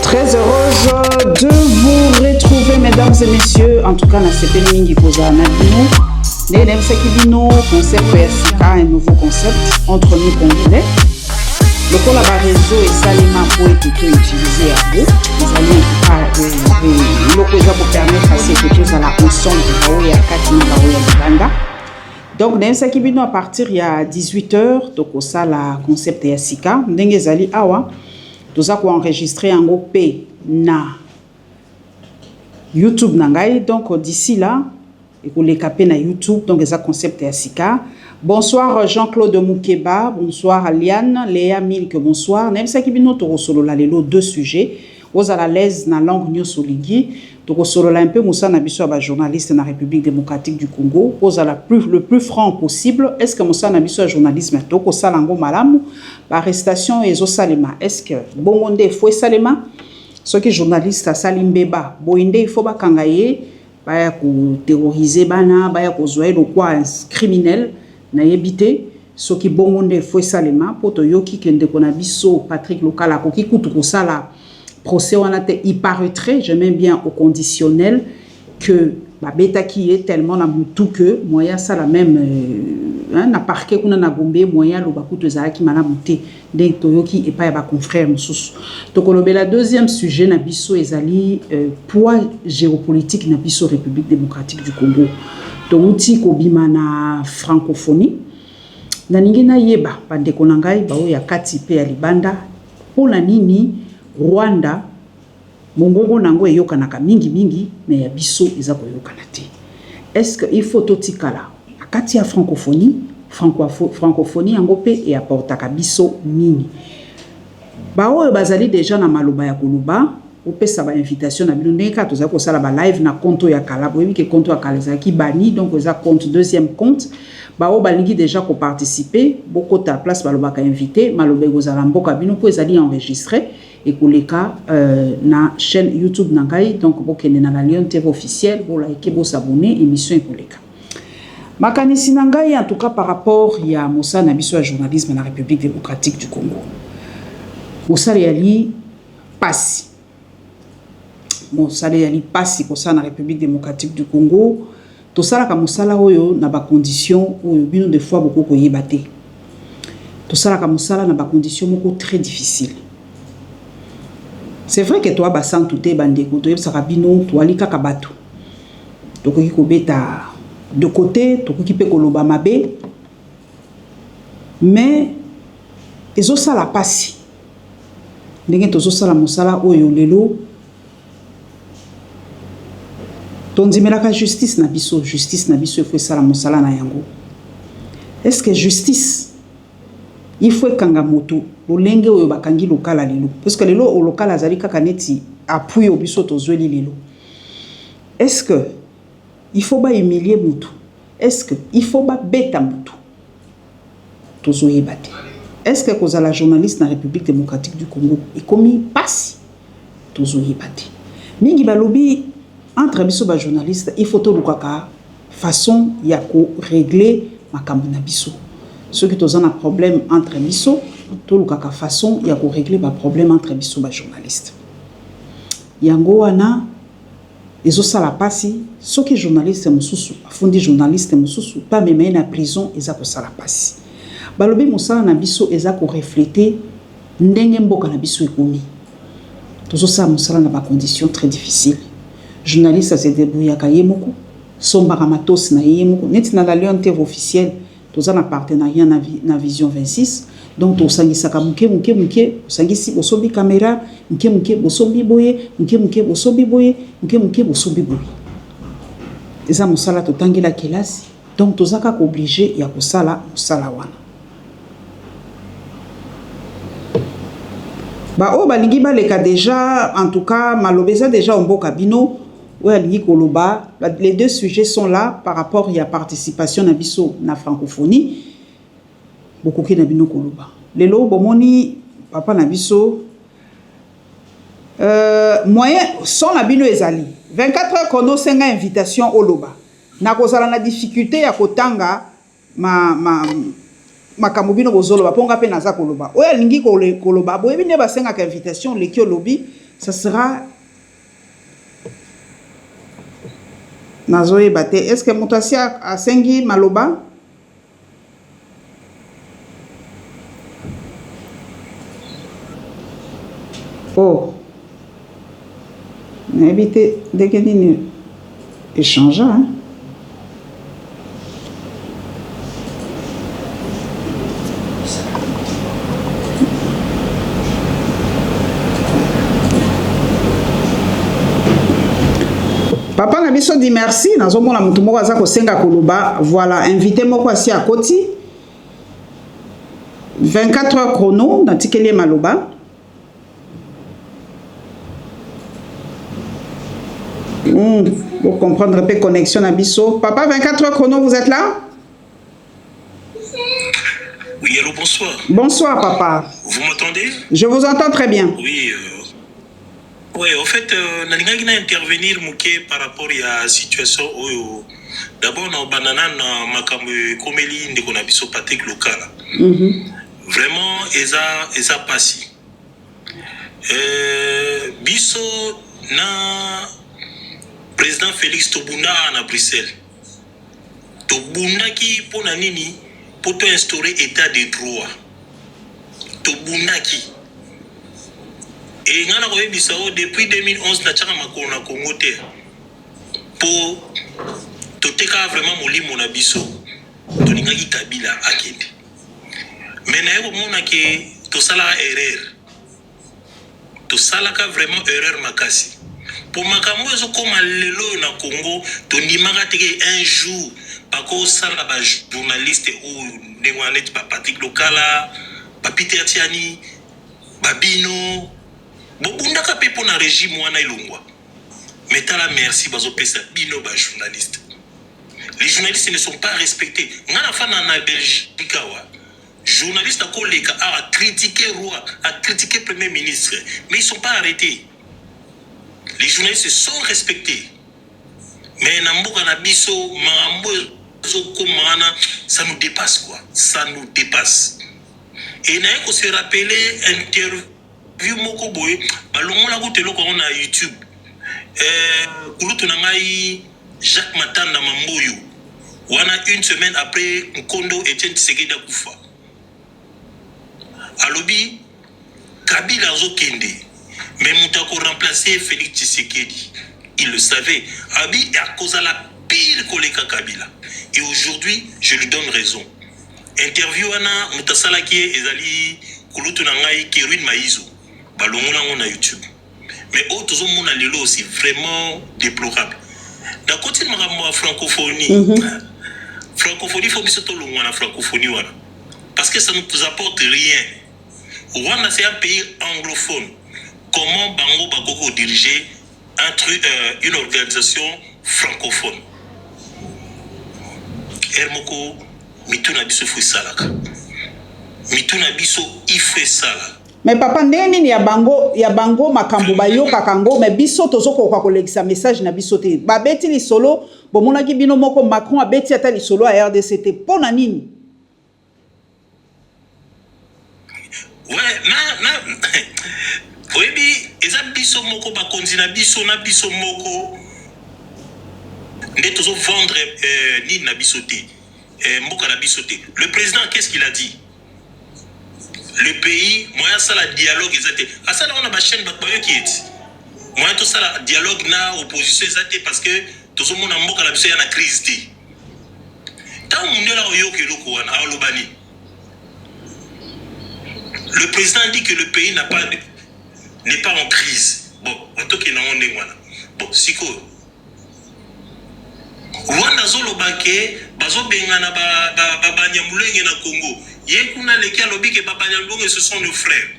Très heureuse de vous retrouver, mesdames et messieurs. En tout cas, na CP Mingi Koza Nabino. Nénem Sekibino, concept PSK, un nouveau concept entre nous congolais. Le collaboration et Salima pour être utilisé à vous. Vous allez pour permettre à ces choses à la ensemble de Baoya Katina Baoya Banda. Donc, Nénem Sekibino à partir il y a 18h, donc au ça la concept PSK. Ndenge Zali Awa. Tout ça qu'on enregistré en OP na YouTube nangai. Donc d'ici là, et qu'on les capé na YouTube. Donc ça concept est Asika. Bonsoir Jean-Claude Moukeba. Bonsoir Liane, Léa Milk. Bonsoir. Même ça qui bino to solo la lelo deux sujets. Aux à l'aise na langue nyo soligi. To solo la un peu Moussa Nabiso ba journaliste na République démocratique du Congo. Aux à le plus franc possible. Est-ce que Moussa Nabiso journalisme to ko salango malamu? Arrestation et Salema. Est-ce que bon il faut Salema? Ce qui journaliste à Salimbeba, boinde il faut pas kangaye, baya ko terroriser bana, baya ko zoé le quoi criminel na yebité. Ce qui bon il faut Salema pour to yoki kende konabiso Patrick Lokala ko ki kutu ko sala procès on a été il paraîtrait, j'aime bien au conditionnel que la bêta qui est tellement na mutu que moyen ça la même na parquet kuna na gombe moyen lo bakuto za ki mana muté de toyoki et pas ba confrère mususu to kolobela deuxième sujet na biso ezali poids géopolitique na biso République démocratique du Congo to uti ko bima na francophonie na ningina yeba bande konangai ba o ya kati pe ya libanda pona nini Rwanda mongongo nango eyokanaka mingi mais ya biso eza koyokana te. Est-ce que il faut totikala akati ya francophonie yango pe et apportaka biso nini ba oyo bazali déjà na maloba ya koluba opesa ba invitation na bino ndeka toza ko sala ba live na compte ya kala boyebi ke compte ya kala za ki bani donc eza compte deuxième compte ba o balingi déjà ko participer beaucoup ta place baloba ka invité maloba gozala mboka bino po ezali enregistré et pour les cas na chaîne YouTube nangai donc bokene na la Lion TV officielle pour liker pour s'abonner émission pour les cas makanisi nangai en tout cas par rapport il y a Moussa Nabiso journalisme na République démocratique du Congo Moussa Réali passe Moussa Réali passe pour ça na République démocratique du Congo tout ça la ka Moussa la oyo na ba condition oyo bino des fois beaucoup ko yebate tout ça la ka Moussa la na ba condition beaucoup très difficile. C'est vrai que toi, Bassan, tout est bandé, tu es Sarabino, tu as l'ika kabato. Tu as kobeta de côté, tu as kipé koloba mabe. Mais, ils ont ça la passe. Ils ont ça la moussala oyo lelo. Ton dimelaka justice na biso, il faut ça la moussala na yango. Est-ce que justice? Il faut kangamoto lolenge oyo bakangi lokala lelo parce que lelo o lokala azali kaka neti appui au biso tozweli lelo. Est-ce que il faut pas humilier mutu? Est-ce que il faut pas beta mutu? Tozoye bate. Est-ce que cause la journaliste na République démocratique du Congo et commis passe tozoye bate. Mingi balobi entre biso ba journaliste il faut to lukaka façon ya ko régler makambo na biso. Ceux qui ont un problème entre biso, tout le cas façon il y a pour régler le problème entre biso ba journaliste. Yango wana ezo sala pasi, ceux qui journalistes mususu, afundi journaliste mususu, pas même na prison eza ko sala pasi. Balobi musala na biso eza ko refléter ndenge mboka na biso ekomi. Tozo sala musala na ba conditions très difficiles. Journaliste se débrouille ka yemoko, somba matos na yemoko, net na la Lion TV officielle. Tous en partenariat na Vision 26 donc to sangisaka muke sangisi bosobi caméra muke bosobi boye muke bosobi boye eza musala to tangela kelasi donc tozaka obligé ya kosala musala wana ba o balingi baleka déjà en tout cas malobeza déjà mboka bino. Les deux sujets sont là par rapport à la participation na biso na francophonie. Beaucoup qui na bino koloba. Lelo bomoni papa na biso moyen son na bino ezali 24 heures kono senga invitation oloba. Na kozala na difficulté ya kotanga makambo bino bozoloba ponga pe naza koloba oyo alingi koloba boyebi nde basengaka invitation leki olobi ça sera nazoyeba te est ce que moto asi asengi maloba oh nayebi te ndenge nini échange hein? Papa na biso dit merci nazomona mutu moko aza kosenga koloba voilà invité moko asi à koti 24 heures chrono natikeli maloba pour comprendre un peu connexion à biso papa 24 heures chrono vous êtes là? Oui allô bonsoir. Bonsoir papa. Vous m'entendez? Je vous entends très bien. Oui oui, en fait, je vais intervenir par rapport à la situation. D'abord, dans banana, comme il y a un patek local. Vraiment, ils ont passé. Biso, na président Félix Tobunda à Bruxelles. Tobunda qui, pour nanini, pour instaurer état de droit. Tobunda qui. Et ngana ko ebisao depuis 2011 na chaka makolo na Congo te pour toteka vraiment molimo na biso toningaki Kabila akende mais na yebo mona ke to sala erreur to sala ka vraiment erreur makasi pour makambo ezo koma lelo na Congo to ndimaka teke un jour bako sala ba journaliste ou ndengwanet ba Patrick Lokala ba Peter Tiani babino bobundaka pe pona régime wana ilongwa mais tala merci bazo pesa bino ba journaliste les journalistes ne sont pas respectés ngana fana na Belgique wa journaliste a koleka a critiquer roi a critiquer premier ministre mais ils sont pas arrêtés les journalistes sont respectés mais na mboka na biso mambo zo komana ça nous dépasse quoi ça nous dépasse et na ko se rappeler interview vieux moko boy balongola ko teloko na YouTube kulutu na ngai Jacques Matanda Mamboyo wana une semaine après Nkondo Etienne Tshisekedi akufa alobi Kabila zo kende mais mutako remplacer Félix Tshisekedi il le savait abi à cause de la pire koleka Kabila et aujourd'hui je lui donne raison interview wana mutasala ki ezali kulutu na ngai Kerwin Maizo balongola na YouTube mais autres ont mon allélo aussi vraiment déplorable d'un côté de ma francophonie francophonie faut biso to longwa na francophonie wana parce que ça ne nous apporte rien Rwanda c'est un pays anglophone comment bango bakoko diriger une organisation francophone Hermoko mituna biso fo salaka mituna biso ife sala mais papa ndenge nini ya bango makambo bayoka kango mais biso tozokoka kolekisa message na biso te babeti lisolo bomonaki bino moko Macron abeti ata lisolo ya RDC pona nini ouais oyebi eza biso moko bakonzi na biso moko nde tozo vendre ni na biso te mboka na biso te le président qu'est-ce qu'il a dit le pays moyen ça la dialogue exacté à ça on a ma chaîne batbayo qui est moyen tout ça la dialogue na opposition exacté parce que tout le monde a mboka la biso ya na crise té tant on est là au yoke loko wana alobani le président dit que le pays n'est pas en crise bon en tout cas on est wana bon siko Rwanda zolobake bazo bengana ba banyamulenge na Congo yekuna leki alobi ke ba banyamulenge ce sont nos frères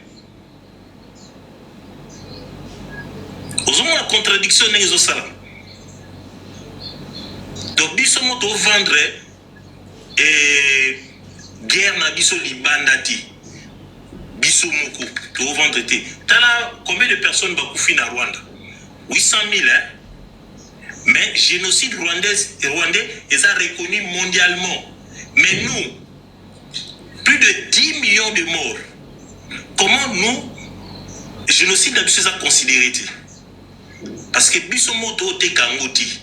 ozoma la contradiction n'ezo sala donc biso moto vendre guerre na biso libandati biso moko to vendre te tala combien de personnes bakufi na Rwanda 800 000 hein? Mais génocide rwandais est reconnu mondialement. Mais nous, plus de 10 millions de morts. Comment nous, génocide d'habitude à considérer? Parce que Bissomoto te Kangoti.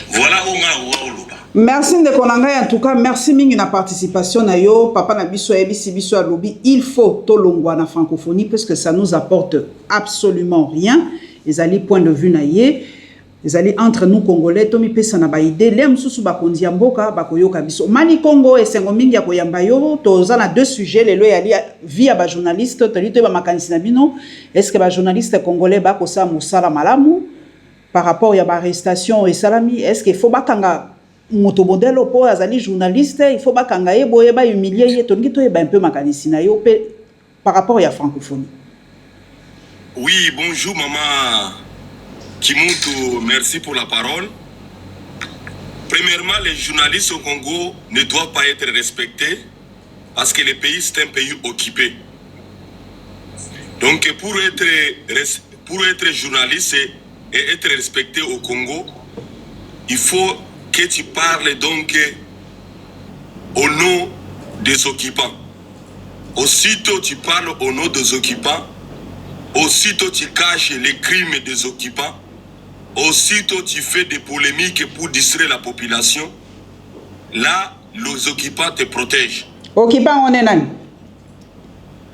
Voilà où on a Oloba. Merci de Konanga, en tout cas, merci mingi na participation na yo, papa na biso ebisi biso alobi, il faut tolongwa na francophonie parce que ça nous apporte absolument rien. Les alliés point de vue na ye, les alliés entre nous congolais, tomi pesa na ba idée, les mususu ba kondia mboka ba koyoka biso. Mali Congo et sengo mingi ya koyamba yo, toza na deux sujets, les lois yali via ba journaliste, tolito ba makanisi na bino, est-ce que ba journaliste congolais ba kosa musala malamu par rapport à ba arrestation et salami, est-ce qu'il faut ba kanga motobodelo po azali journaliste, il faut ba kanga ye boye ba humilier ye tongi to ba un peu makanisi na yo par rapport à la francophonie. Oui, bonjour maman Kimuntu, merci pour la parole. Premièrement, les journalistes au Congo ne doivent pas être respectés parce que le pays c'est un pays occupé. Donc pour être journaliste et être respecté au Congo, il faut que tu parles donc au nom des occupants. Aussitôt tu parles au nom des occupants, aussitôt tu caches les crimes des occupants, aussitôt tu fais des polémiques pour distraire la population, là les occupants te protègent. Occupants on est nani?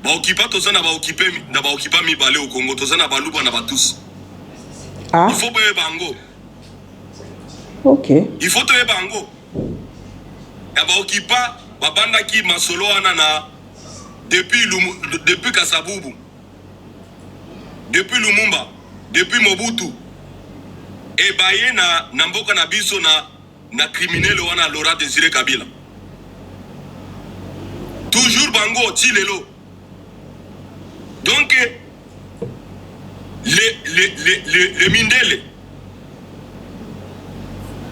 Occupants tous na ba occupants mi balé au Congo, tous na ba luba na ba tous. Ah. Il faut payer bango. OK. Il faut payer bango. Ya ba occupants ba banda ki masolo anana depuis Kasabubu. Depuis Lumumba, depuis Mobutu, et baye na mboka na biso na criminel wana Laurent Désiré Kabila. Toujours bango tilelo. Donc les Mindele,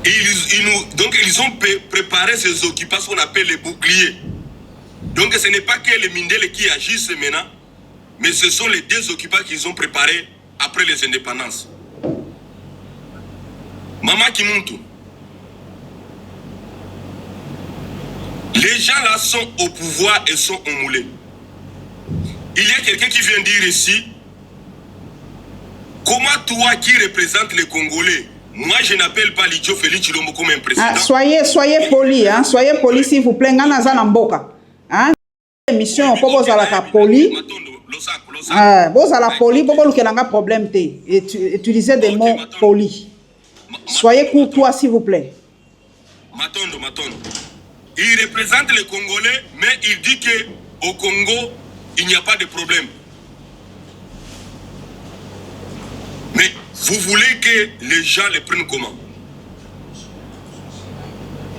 ils ont préparé ces occupants, ce qu'on appelle les boucliers. Donc ce n'est pas que les Mindele qui agissent maintenant, mais ce sont les deux occupants qu'ils ont préparés après les indépendances. Maman Kimuntu, les gens là sont au pouvoir et sont emmoulés. Il y a quelqu'un qui vient dire ici, comment toi qui représentes les Congolais, moi je n'appelle pas Lidjo Félix Tshilombo comme un président. Ah, soyez poli, hein? Soyez poli s'il vous plaît. Ngana za na mboka. Hein? Mission pour vous à la poli. Vous à la poli, pour vous qu'il problème té. Utilisez des mots polis. Soyez courtois s'il vous plaît. Matondo. Il représente les Congolais, mais il dit que au Congo il n'y a pas de problème. Mais vous voulez que les gens les prennent comment?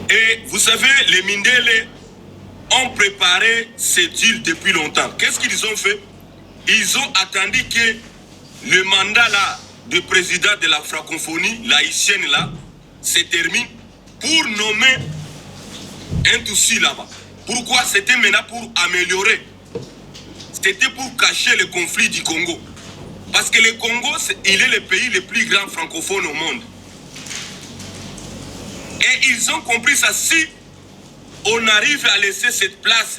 Et vous savez, les Mindele ont préparé ces deals depuis longtemps. Qu'est-ce qu'ils ont fait? Ils ont attendu que le mandat là de président de la francophonie, l'haïtienne là, se termine pour nommer un Tutsi là-bas. Pourquoi? C'était maintenant pour améliorer. C'était pour cacher le conflit du Congo. Parce que le Congo, il est le pays le plus grand francophone au monde. Et ils ont compris ça. Si on arrive à laisser cette place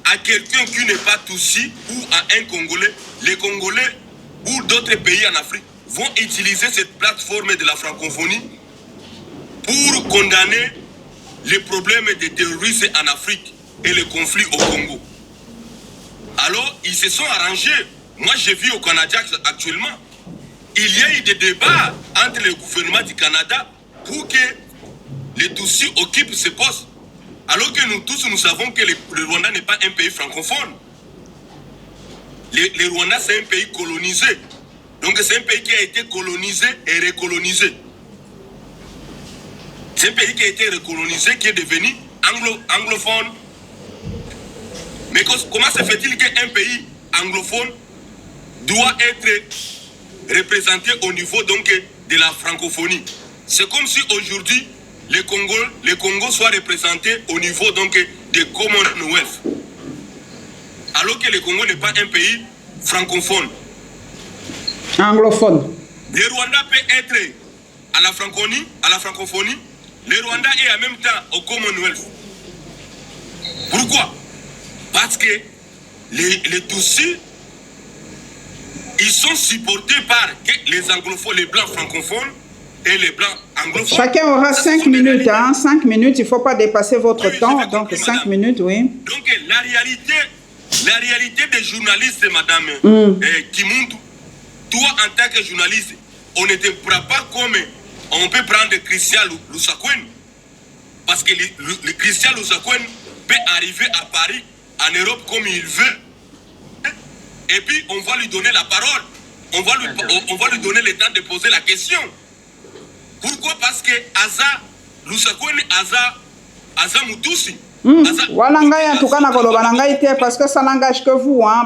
à quelqu'un qui n'est pas Tutsi ou à un Congolais, les Congolais ou d'autres pays en Afrique vont utiliser cette plateforme de la francophonie pour condamner les problèmes des terroristes en Afrique et les conflits au Congo. Alors, ils se sont arrangés. Moi, j'ai vu au Canada actuellement, il y a eu des débats entre le gouvernement du Canada pour que les Tutsis occupent ces postes. Alors que nous tous, nous savons que le Rwanda n'est pas un pays francophone. Le Rwanda, c'est un pays colonisé. Donc, c'est un pays qui a été colonisé et recolonisé. C'est un pays qui a été recolonisé, qui est devenu anglophone. Mais comment se fait-il qu'un pays anglophone doit être représenté au niveau donc de la francophonie? C'est comme si aujourd'hui le Congo soit représenté au niveau donc de Commonwealth. Alors que le Congo n'est pas un pays francophone. Anglophone. Le Rwanda peut être à la francophonie, le Rwanda est en même temps au Commonwealth. Pourquoi? Parce que les Tutsis, ils sont supportés par les anglophones, les blancs francophones et les blancs anglophones. Chacun aura 5 minutes, hein, 5 minutes, il ne faut pas dépasser votre temps, donc 5 minutes, oui. Donc la réalité des journalistes, madame Kimuntu, toi en tant que journaliste, on ne te prend pas comme on peut prendre Christian Lusakwen. Parce que le Christian Lusakwen peut arriver à Paris, en Europe comme il veut. Et puis on va lui donner la parole. On va lui donner le temps de poser la question. Pourquoi? Parce que Aza Lusakwen, Aza Mutusi. Voilà, en tout cas, parce que ça n'engage que vous. Hein.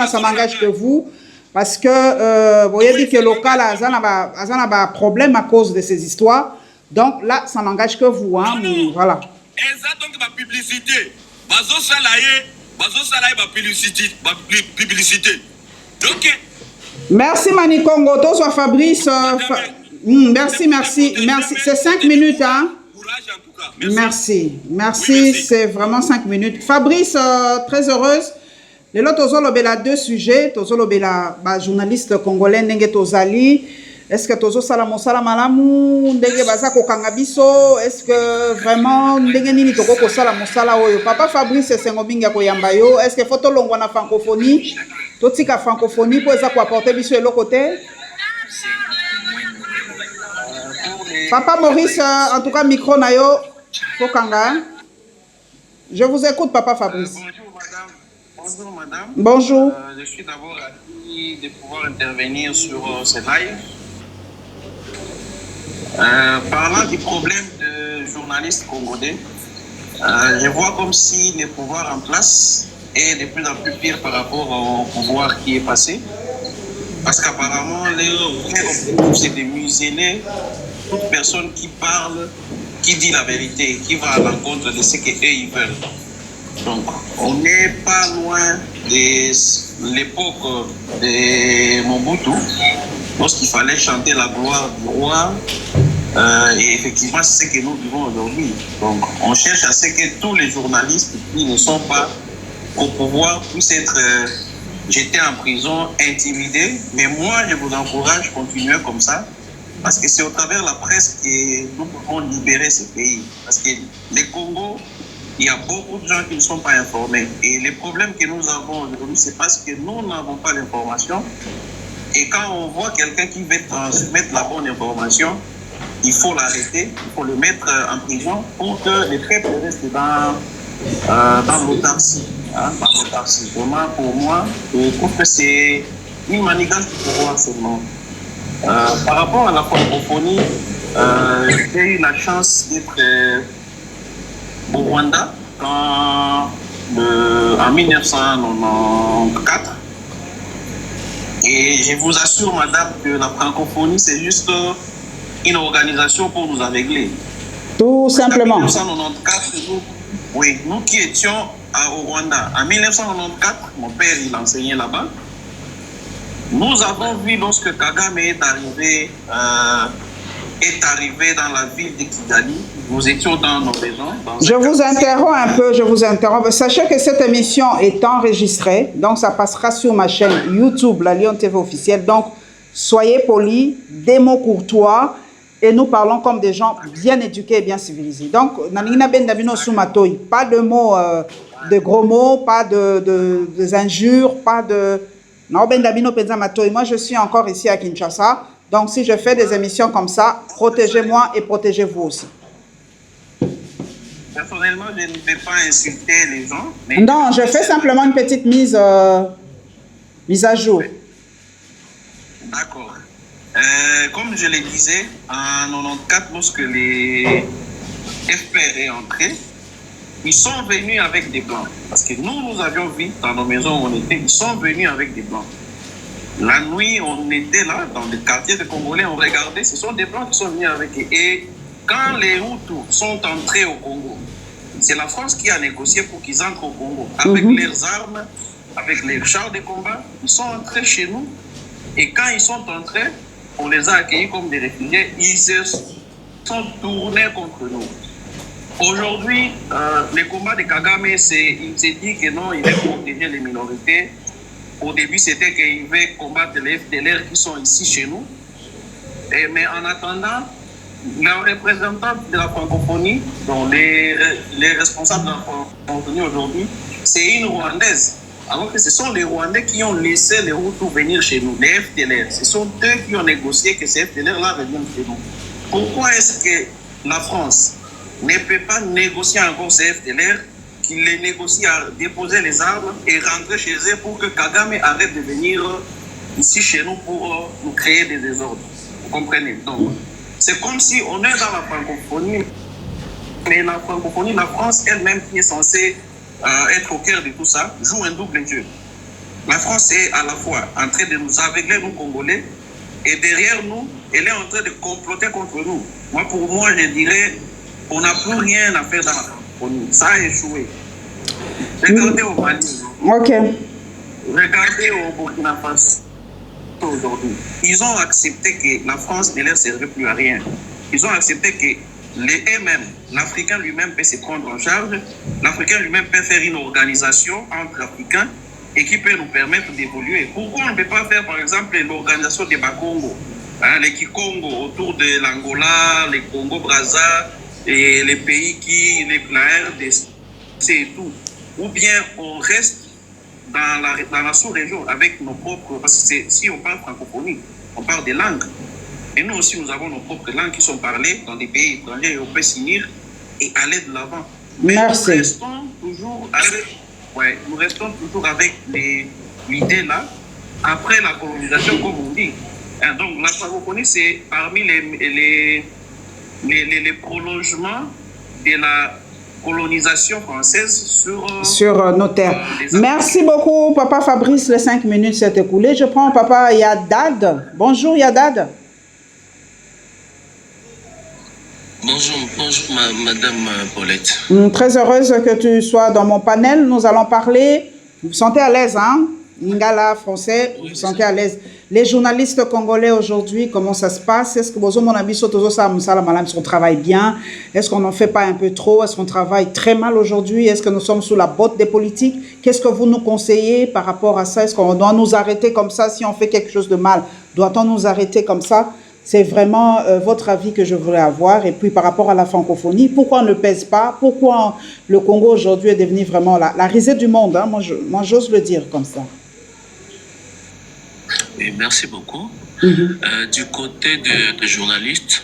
Ça n'engage que vous. Parce que vous voyez dit que le local a un problème à cause de ces histoires. Donc là, ça n'engage que vous. Hein. Voilà. Et ça, donc, ma publicité. Bazo Salaye, ma publicité. Donc, merci Manikongo. Toi, soit Fabrice. Merci. C'est 5 minutes. Hein. Merci, c'est vraiment 5 minutes. Fabrice, très heureuse. Les autres, il y a 2 sujets. Il y a journaliste congolais, Ndenge Tozali. Est-ce que Tozo Salamo Salamalamu, Ndenge Bazako Kangabiso, est-ce que vraiment Ndenge Nini Toko Salamo Salaoyo? Papa Fabrice, c'est Ngobinga Koyambayo. Est-ce que photo longo na francophonie? Totika francophonie pour ça pour apporter biso de l'autre côté? Papa Maurice, en tout cas, micro nayo, Kokanga. Je vous écoute, Papa Fabrice. Bonjour, madame. Bonjour, madame. Bonjour. Je suis d'abord ravi de pouvoir intervenir sur ce live. Parlant du problème de journalistes congolais, je vois comme si le pouvoir en place est de plus en plus pire par rapport au pouvoir qui est passé. Parce qu'apparemment, l'objectif, c'est de museler toute personne qui parle, qui dit la vérité, qui va à l'encontre de ce qu'eux ils veulent. Donc, on n'est pas loin de l'époque de Mobutu, lorsqu'il fallait chanter la gloire du roi. Et effectivement, c'est ce que nous vivons aujourd'hui. Donc, on cherche à ce que tous les journalistes qui ne sont pas au pouvoir puissent être jetés en prison, intimidés. Mais moi, je vous encourage à continuer comme ça. Parce que c'est au travers de la presse que nous pouvons libérer ce pays. Parce que le Congo, il y a beaucoup de gens qui ne sont pas informés. Et les problèmes que nous avons aujourd'hui, c'est parce que nous n'avons pas l'information. Et quand on voit quelqu'un qui veut transmettre la bonne information, il faut l'arrêter, il faut le mettre en prison pour que les faits restent dans l'autarcie. Hein, dans l'autarcie. Vraiment, pour moi, je trouve que c'est une manigance du pouvoir seulement. Par rapport à la francophonie, j'ai eu la chance d'être au Rwanda en 1994. Et je vous assure, madame, que la francophonie, c'est juste une organisation pour nous aveugler. Tout simplement. En 1994, nous qui étions au Rwanda, en 1994, mon père, il enseignait là-bas. Nous avons vu lorsque Kagame est arrivé dans la ville de Kigali, nous étions dans nos maisons. Je vous interromps un peu, Sachez que cette émission est enregistrée, donc ça passera sur ma chaîne YouTube, la Lion TV officielle. Donc, soyez polis, des mots courtois, et nous parlons comme des gens bien éduqués et bien civilisés. Donc, pas de mots, de gros mots, pas de injures, pas de... Moi, je suis encore ici à Kinshasa. Donc, si je fais des émissions comme ça, protégez-moi et protégez-vous aussi. Personnellement, je ne vais pas insulter les gens. Mais non, je fais simplement une petite mise à jour. D'accord. Comme je le disais, en 1994, lorsque les FPR est entré, ils sont venus avec des blancs. Parce que nous avions vu dans nos maisons où on était, ils sont venus avec des blancs. La nuit, on était là, dans le quartier de Congolais, on regardait, ce sont des blancs qui sont venus avec eux. Et quand les Hutus sont entrés au Congo, c'est la France qui a négocié pour qu'ils entrent au Congo. Avec leurs armes, avec leurs chars de combat, ils sont entrés chez nous. Et quand ils sont entrés, on les a accueillis comme des réfugiés, ils se sont tournés contre nous. Aujourd'hui, le combat de Kagame, il s'est dit que non, il va protéger les minorités. Au début, c'était qu'il veut combattre les FDLR qui sont ici chez nous. Mais en attendant, la représentante de la francophonie, donc les responsables de la francophonie aujourd'hui, c'est une Rwandaise. Alors que ce sont les Rwandais qui ont laissé les Hutus venir chez nous, les FDLR. Ce sont eux qui ont négocié que ces FDLR-là reviennent chez nous. Pourquoi est-ce que la France ne peut pas négocier encore ces FDLR, qu'il les négocie à déposer les armes et rentrer chez eux pour que Kagame arrête de venir ici chez nous pour nous créer des désordres? Vous comprenez? Donc, c'est comme si on est dans la francophonie, mais la francophonie, la France elle-même qui est censée être au cœur de tout ça, joue un double jeu. La France est à la fois en train de nous aveugler, nous Congolais, et derrière nous, elle est en train de comploter contre nous. Pour moi, je dirais, on n'a plus rien à faire dans la francophonie. Ça a échoué. Regardez au Mali. Ok. Regardez au Burkina Faso aujourd'hui. Ils ont accepté que la France ne leur servait plus à rien. Ils ont accepté que eux-mêmes, l'Africain lui-même peut se prendre en charge. L'Africain lui-même peut faire une organisation entre Africains et qui peut nous permettre d'évoluer. Pourquoi on ne peut pas faire, par exemple, l'organisation des Bakongo, les Kikongo autour de l'Angola, les Congo-Brazza et les pays qui, la RDC et tout. Ou bien on reste dans la sous-région avec nos propres... Parce que si on parle francophonie, on parle des langues. Et nous aussi, nous avons nos propres langues qui sont parlées dans des pays étrangers et on peut s'unir et aller de l'avant. Mais Merci. nous restons toujours avec l'idée là, après la colonisation, comme on dit. Et donc la francophonie, c'est parmi les prolongements de la colonisation française sur nos terres. Merci beaucoup, Papa Fabrice. Les 5 minutes s'est écoulées. Je prends Papa Yadad. Bonjour, Yadad. Bonjour, Madame Paulette. Très heureuse que tu sois dans mon panel. Nous allons parler. Vous vous sentez à l'aise, hein? Lingala, français, oui, vous vous sentez à l'aise. Les journalistes congolais aujourd'hui, comment ça se passe? Est-ce que mon ami on travaille bien? Est-ce qu'on n'en fait pas un peu trop? Est-ce qu'on travaille très mal aujourd'hui? Est-ce que nous sommes sous la botte des politiques? Qu'est-ce que vous nous conseillez par rapport à ça? Est-ce qu'on doit nous arrêter comme ça si on fait quelque chose de mal? Doit-on nous arrêter comme ça? C'est vraiment votre avis que je voudrais avoir. Et puis par rapport à la francophonie, pourquoi on ne pèse pas? Pourquoi le Congo aujourd'hui est devenu vraiment la risée du monde, hein? Moi, j'ose le dire comme ça. Et merci beaucoup. Du côté des journalistes,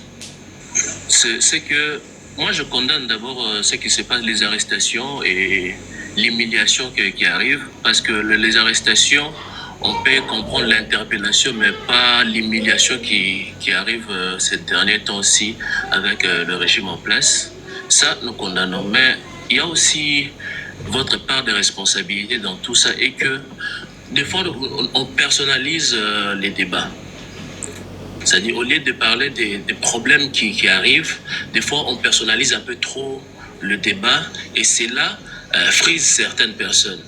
c'est que moi je condamne d'abord ce qui se passe, les arrestations et l'humiliation qui arrive, parce que les arrestations, on peut comprendre l'interpellation, mais pas l'humiliation qui arrive ces derniers temps-ci avec le régime en place. Ça, nous condamnons. Mais il y a aussi votre part de responsabilité dans tout ça, et que des fois, on personnalise les débats. C'est-à-dire, au lieu de parler des problèmes qui arrivent, des fois, on personnalise un peu trop le débat, et cela frise certaines personnes.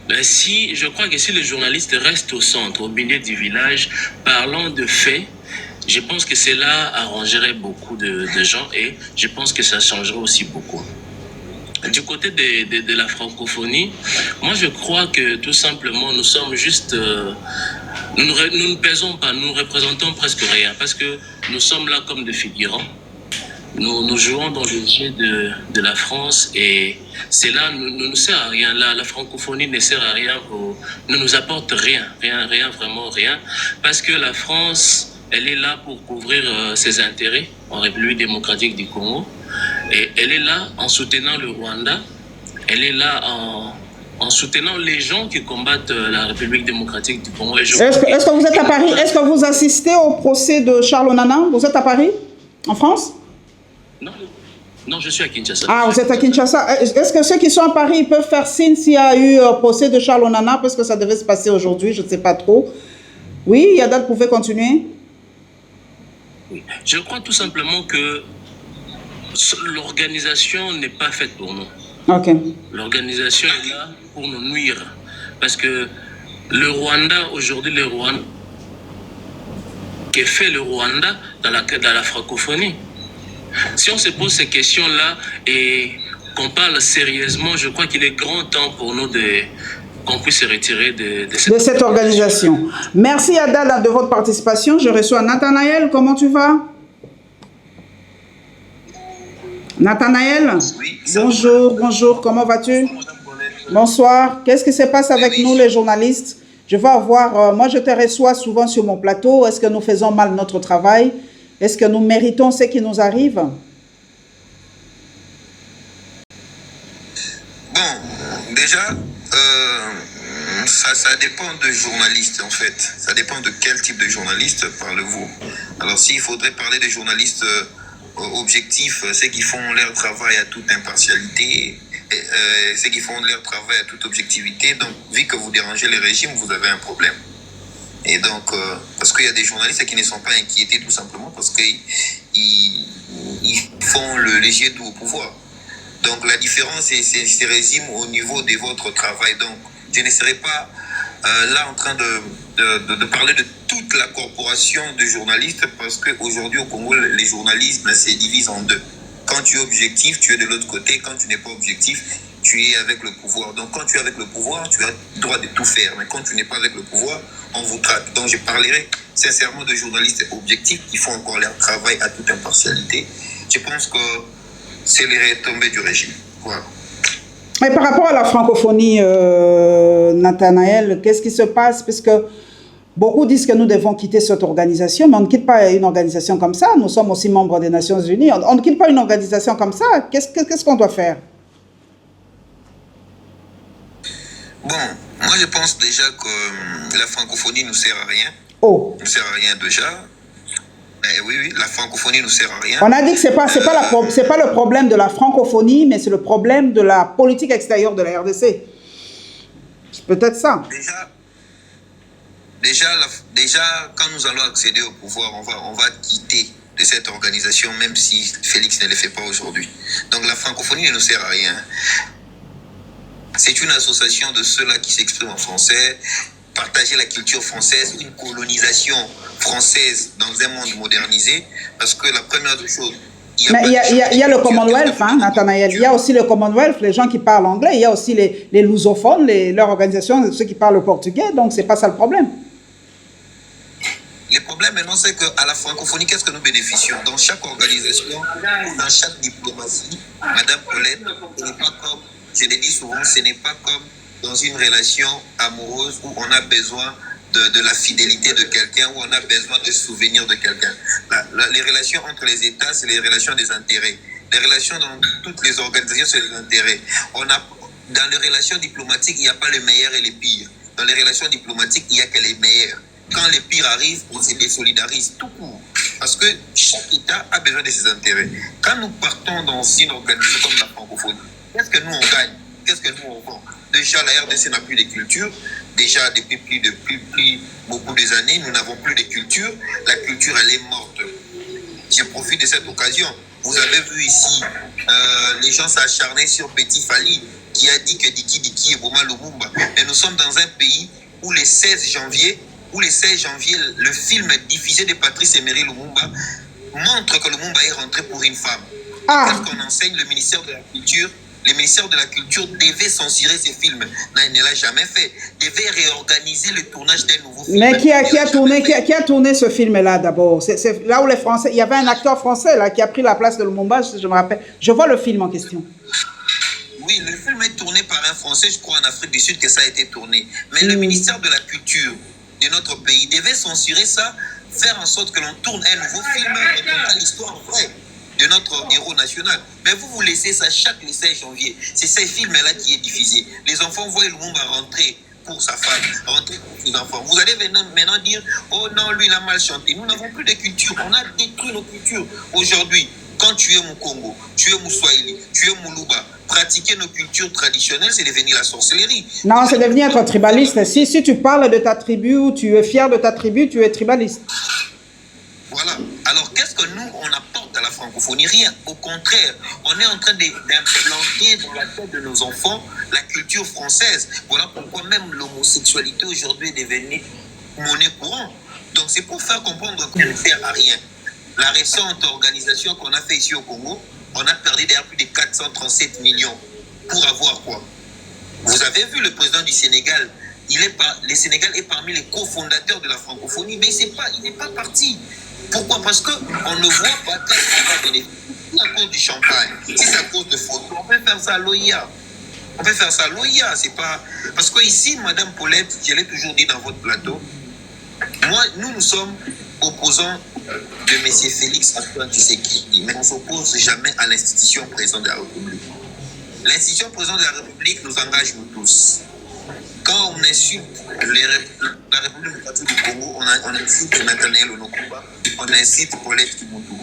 Mais je crois que si les journalistes restent au centre, au milieu du village, parlant de faits, je pense que cela arrangerait beaucoup de gens, et je pense que ça changerait aussi beaucoup. Du côté de la francophonie, moi je crois que tout simplement nous sommes juste... nous ne pesons pas, nous ne représentons presque rien, parce que nous sommes là comme des figurants. Nous jouons dans le jeu de la France, et cela ne nous sert à rien. La francophonie ne sert à rien, ne nous apporte rien, vraiment rien, parce que la France, elle est là pour couvrir ses intérêts en République démocratique du Congo. Et elle est là en soutenant le Rwanda, elle est là en soutenant les gens qui combattent la République démocratique du Congo. Est-ce que vous êtes à Paris? Est-ce que vous assistez au procès de Charles Onana? Vous êtes à Paris, en France? Non, je suis à Kinshasa. Ah, vous êtes à Kinshasa. Est-ce que ceux qui sont à Paris peuvent faire signe s'il y a eu procès de Charles Onana, parce que ça devait se passer aujourd'hui, je ne sais pas trop. Oui, Yadad, vous pouvez continuer? Oui. Je crois tout simplement que l'organisation n'est pas faite pour nous. Ok. L'organisation est là pour nous nuire. Parce que le Rwanda, aujourd'hui, que fait le Rwanda dans la francophonie? Si on se pose ces questions-là et qu'on parle sérieusement, je crois qu'il est grand temps pour nous qu'on puisse se retirer de cette organisation. Merci Adala de votre participation. Je reçois Nathanaël. Comment tu vas? Nathanaël? Oui, bonjour. Comment vas-tu? Bonsoir. Qu'est-ce qui se passe avec nous les journalistes? Je vais avoir... moi, je te reçois souvent sur mon plateau. Est-ce que nous faisons mal notre travail? Est-ce que nous méritons ce qui nous arrive? Bon, déjà, ça dépend de journalistes en fait. Ça dépend de quel type de journaliste parlez-vous. Alors s'il faudrait parler des journalistes objectifs, ceux qui font leur travail à toute impartialité, ceux qui font leur travail à toute objectivité, donc vu que vous dérangez les régimes, vous avez un problème. Et donc, parce qu'il y a des journalistes qui ne sont pas inquiétés tout simplement parce qu'ils font le léger doux au pouvoir. Donc la différence, c'est résume au niveau de votre travail. Donc je ne serai pas là en train de parler de toute la corporation de journalistes parce qu'aujourd'hui au Congo, les journalistes se divisent en deux. Quand tu es objectif, tu es de l'autre côté. Quand tu n'es pas objectif, tu es avec le pouvoir. Donc quand tu es avec le pouvoir, tu as le droit de tout faire. Mais quand tu n'es pas avec le pouvoir, on vous traque. Donc je parlerai sincèrement de journalistes objectifs qui font encore leur travail à toute impartialité. Je pense que c'est les retombées du régime. Voilà. Et par rapport à la francophonie, Nathanaël, qu'est-ce qui se passe? Parce que beaucoup disent que nous devons quitter cette organisation, mais on ne quitte pas une organisation comme ça. Nous sommes aussi membres des Nations Unies. On ne quitte pas une organisation comme ça. Qu'est-ce qu'on doit faire? Bon, moi je pense déjà que la francophonie ne nous sert à rien. Oh. Ne nous sert à rien déjà. Oui, la francophonie ne sert à rien. On a dit que c'est pas le problème de la francophonie, mais c'est le problème de la politique extérieure de la RDC. C'est peut-être ça. Déjà, quand nous allons accéder au pouvoir, on va quitter de cette organisation, même si Félix ne le fait pas aujourd'hui. Donc la francophonie ne nous sert à rien. C'est une association de ceux-là qui s'expriment en français, partager la culture française, une colonisation française dans un monde modernisé, parce que la première des choses... Il y a le Commonwealth, hein, Nathanaël. Il y a aussi le Commonwealth, les gens qui parlent anglais. Il y a aussi les lusophones, leur organisation, ceux qui parlent portugais. Donc, c'est pas ça le problème. Le problème maintenant, c'est qu'à la francophonie, qu'est-ce que nous bénéficions? Dans chaque organisation, dans chaque diplomatie, Madame Paulette, ce n'est pas comme, je le dis souvent, ce n'est pas comme dans une relation amoureuse où on a besoin de la fidélité de quelqu'un, où on a besoin de souvenirs de quelqu'un. Les relations entre les États, c'est les relations des intérêts. Les relations dans toutes les organisations, c'est les intérêts. Dans les relations diplomatiques, il n'y a pas les meilleurs et les pires. Dans les relations diplomatiques, il n'y a que les meilleurs. Quand les pires arrivent, on se désolidarise tout court. Parce que chaque État a besoin de ses intérêts. Quand nous partons dans une organisation comme la francophonie, qu'est-ce que nous on gagne? Qu'est-ce que nous on vend? Déjà, la RDC n'a plus de culture. Déjà, depuis beaucoup d'années, nous n'avons plus de culture. La culture, elle est morte. Je profite de cette occasion. Vous avez vu ici, les gens s'acharnaient sur Petit Fally, qui a dit que Diki est Boma Lumumba. Et nous sommes dans un pays où le 16 janvier, le film diffusé de Patrice Emery Lumumba montre que Lumumba est rentré pour une femme. Qu'est-ce qu'on enseigne? Le ministère de la Culture devait censurer ces films. Non, il ne l'a jamais fait. Devait réorganiser le tournage d'un nouveau film. Mais qui a tourné ce film-là d'abord? C'est là où les Français... Il y avait un acteur français là, qui a pris la place de Lumumba, je me rappelle. Je vois le film en question. Oui, le film est tourné par un Français, je crois en Afrique du Sud que ça a été tourné. Mais le ministère de la Culture de notre pays devait censurer ça, faire en sorte que l'on tourne un nouveau film racontant l'histoire vraie de notre héros national. Mais vous laissez ça chaque 16 janvier. C'est ces films-là qui est diffusé. Les enfants voient Lumumba rentrer pour sa femme, rentrer pour ses enfants. Vous allez maintenant dire, oh non, lui il a mal chanté. Nous n'avons plus de culture. On a détruit nos cultures. Aujourd'hui, quand tu es Mukongo, tu es Mouswahili, tu es Moulouba, pratiquer nos cultures traditionnelles, c'est devenir la sorcellerie. Non, c'est devenir être tribaliste. Si tu parles de ta tribu, tu es fier de ta tribu, tu es tribaliste. Voilà. Alors, qu'est-ce que nous, on apporte à la francophonie? Rien. Au contraire, on est en train d'implanter dans la tête de nos enfants la culture française. Voilà pourquoi même l'homosexualité aujourd'hui est devenue monnaie courante. Donc, c'est pour faire comprendre qu'on ne sert à rien. La récente organisation qu'on a fait ici au Congo, on a perdu d'ailleurs plus de 437 millions. Pour avoir quoi? Vous avez vu le président du Sénégal, le Sénégal est parmi les cofondateurs de la francophonie, mais il n'est pas parti. Pourquoi? Parce qu'on ne voit pas qu'est-ce qu'on va bénéficier. Si c'est à cause du champagne, si c'est à cause de photos, on peut faire ça à l'OIA. On peut faire ça à l'OIA, c'est pas... Parce que ici, Madame Paulette, je l'ai toujours dit dans votre plateau, nous sommes opposants de M. Félix Antoine Tshisekedi, mais on ne s'oppose jamais à l'institution présidente de la République. L'institution présidente de la République nous engage nous tous. Quand on insulte la République démocratique du Congo, on insulte Nathaniel Onokuba, on insulte Paulette Kimoutou.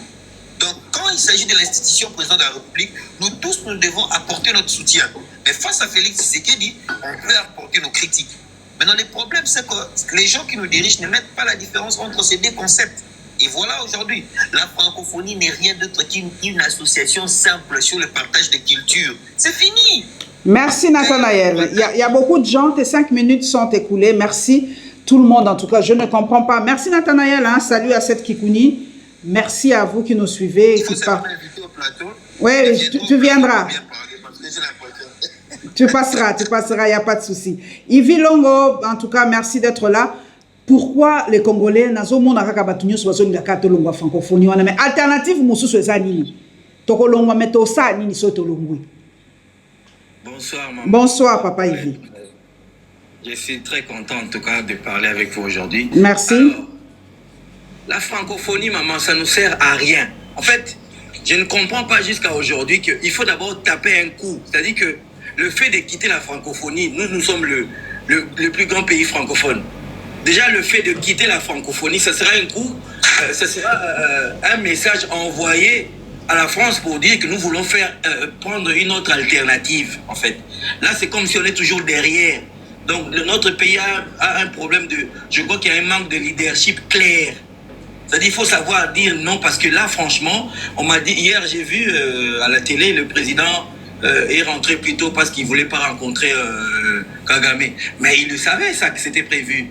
Donc, quand il s'agit de l'institution présidente de la République, nous tous, nous devons apporter notre soutien. Mais face à Félix Tshisekedi, on peut apporter nos critiques. Maintenant, le problème, c'est que les gens qui nous dirigent ne mettent pas la différence entre ces deux concepts. Et voilà aujourd'hui, la francophonie n'est rien d'autre qu'une association simple sur le partage de culture. C'est fini. Merci Nathanaël. Il y a beaucoup de gens, tes 5 minutes sont écoulées. Merci tout le monde en tout cas, je ne comprends pas. Merci Nathanaël, hein. Salut à cette Kikouni. Merci à vous qui nous suivez. Il faut m'inviter au plateau. Oui, tu viendras. Tu passeras, il n'y a pas de souci. Yves Longo, en tout cas, merci d'être là. Pourquoi les Congolais n'ont pas de francophonie? Mais alternative, bonsoir, maman. Bonsoir, papa Yves. Je suis très content, en tout cas, de parler avec vous aujourd'hui. Merci. Alors, la francophonie, maman, ça ne sert à rien. En fait, je ne comprends pas jusqu'à aujourd'hui qu'il faut d'abord taper un coup. C'est-à-dire que le fait de quitter la francophonie, nous sommes le plus grand pays francophone. Déjà, le fait de quitter la francophonie, ça sera un coup, ça sera un message envoyé à la France pour dire que nous voulons prendre une autre alternative, en fait. Là, c'est comme si on est toujours derrière. Donc, notre pays a un problème je crois qu'il y a un manque de leadership clair. C'est-à-dire qu'il faut savoir dire non, parce que là, franchement, on m'a dit, hier, j'ai vu à la télé, le président est rentré plus tôt parce qu'il ne voulait pas rencontrer Kagame. Mais il le savait, ça, que c'était prévu.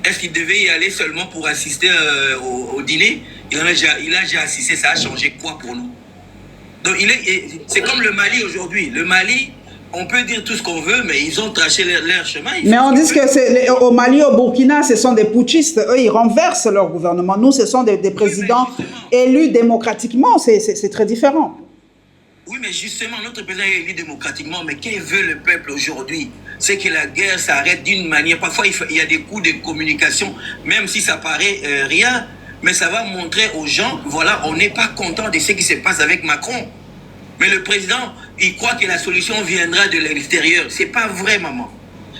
Est-ce qu'il devait y aller seulement pour assister au dîner? Il a déjà assisté, ça a changé quoi pour nous? Donc, c'est comme le Mali aujourd'hui. Le Mali, on peut dire tout ce qu'on veut, mais ils ont traché leur chemin. Mais on dit que au Mali, au Burkina, ce sont des putschistes. Eux, ils renversent leur gouvernement. Nous, ce sont des présidents élus démocratiquement. C'est très différent. Oui, mais justement, notre président est élu démocratiquement. Mais qu'est-ce que veut le peuple aujourd'hui? C'est que la guerre s'arrête d'une manière. Parfois, il y a des coups de communication, même si ça paraît rien. Mais ça va montrer aux gens, voilà, on n'est pas content de ce qui se passe avec Macron. Mais le président, il croit que la solution viendra de l'extérieur. C'est pas vrai, maman.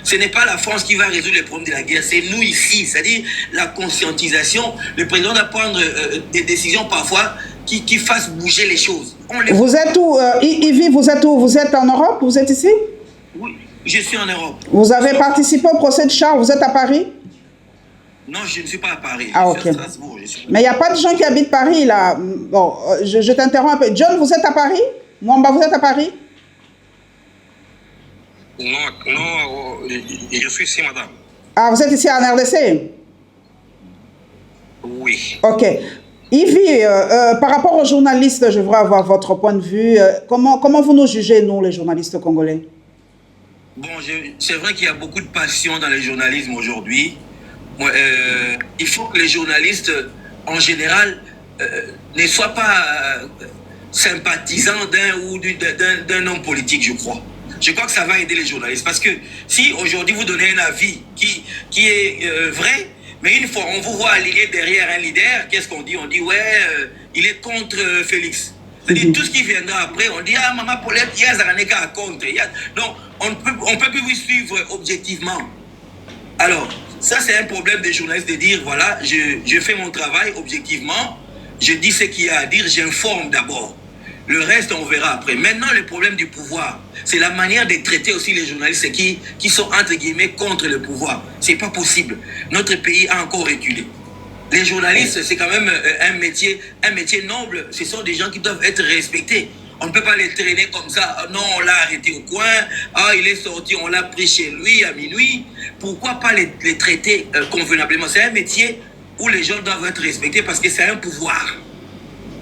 Ce n'est pas la France qui va résoudre les problèmes de la guerre, c'est nous ici. C'est-à-dire la conscientisation. Le président doit prendre des décisions parfois qui fassent bouger les choses. Vous êtes où, Yves, vous êtes où? Vous êtes en Europe? Vous êtes ici? Oui, je suis en Europe. Vous avez participé au procès de Charles? Vous êtes à Paris? Non, je ne suis pas à Paris. Ah, ok. Mais il n'y a pas de gens qui habitent Paris, là. Bon, je t'interromps un peu. John, vous êtes à Paris? Mwamba, vous êtes à Paris? Non, je suis ici, madame. Ah, vous êtes ici en RDC? Oui. Ok. Yves, par rapport aux journalistes, je voudrais avoir votre point de vue. Comment vous nous jugez, nous, les journalistes congolais? Bon, c'est vrai qu'il y a beaucoup de passion dans le journalisme aujourd'hui. Il faut que les journalistes, en général, ne soient pas sympathisants d'un homme politique, je crois. Je crois que ça va aider les journalistes. Parce que si aujourd'hui vous donnez un avis qui est vrai, mais une fois on vous voit aligné derrière un leader, qu'est-ce qu'on dit? On dit, ouais, il est contre Félix. C'est-à-dire tout ce qui viendra après, on dit, ah, maman Paulette, il y a Zaraneka à contre. Donc, on ne peut plus vous suivre objectivement. Alors, ça, c'est un problème des journalistes de dire, voilà, je fais mon travail objectivement, je dis ce qu'il y a à dire, j'informe d'abord. Le reste, on verra après. Maintenant, le problème du pouvoir, c'est la manière de traiter aussi les journalistes qui sont, entre guillemets, contre le pouvoir. C'est pas possible. Notre pays a encore reculé. Les journalistes, c'est quand même un métier noble. Ce sont des gens qui doivent être respectés. On ne peut pas les traîner comme ça. Non, on l'a arrêté au coin. Ah, il est sorti, on l'a pris chez lui à minuit. Pourquoi pas les traiter convenablement? C'est un métier où les gens doivent être respectés parce que c'est un pouvoir.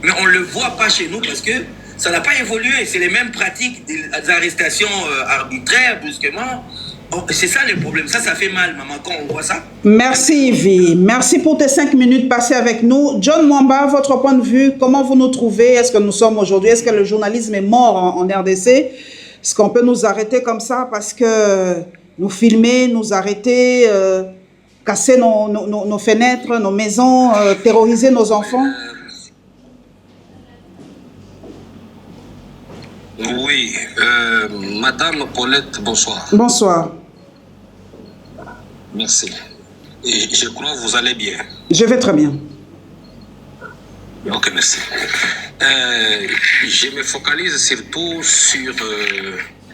mais on ne le voit pas chez nous parce que ça n'a pas évolué. C'est les mêmes pratiques, des arrestations arbitraires, brusquement. Oh, c'est ça le problème. Ça fait mal, maman, quand on voit ça. Merci, Yves. Merci pour tes 5 minutes passées avec nous. John Mwamba, votre point de vue, comment vous nous trouvez? Est-ce que nous sommes aujourd'hui? Est-ce que le journalisme est mort en RDC? Est-ce qu'on peut nous arrêter comme ça parce que nous filmer, nous arrêter, casser nos fenêtres, nos maisons, terroriser nos enfants? Oui, Madame Paulette, bonsoir. Bonsoir. Merci. Et je crois que vous allez bien. Je vais très bien. Ok, merci. Je me focalise surtout sur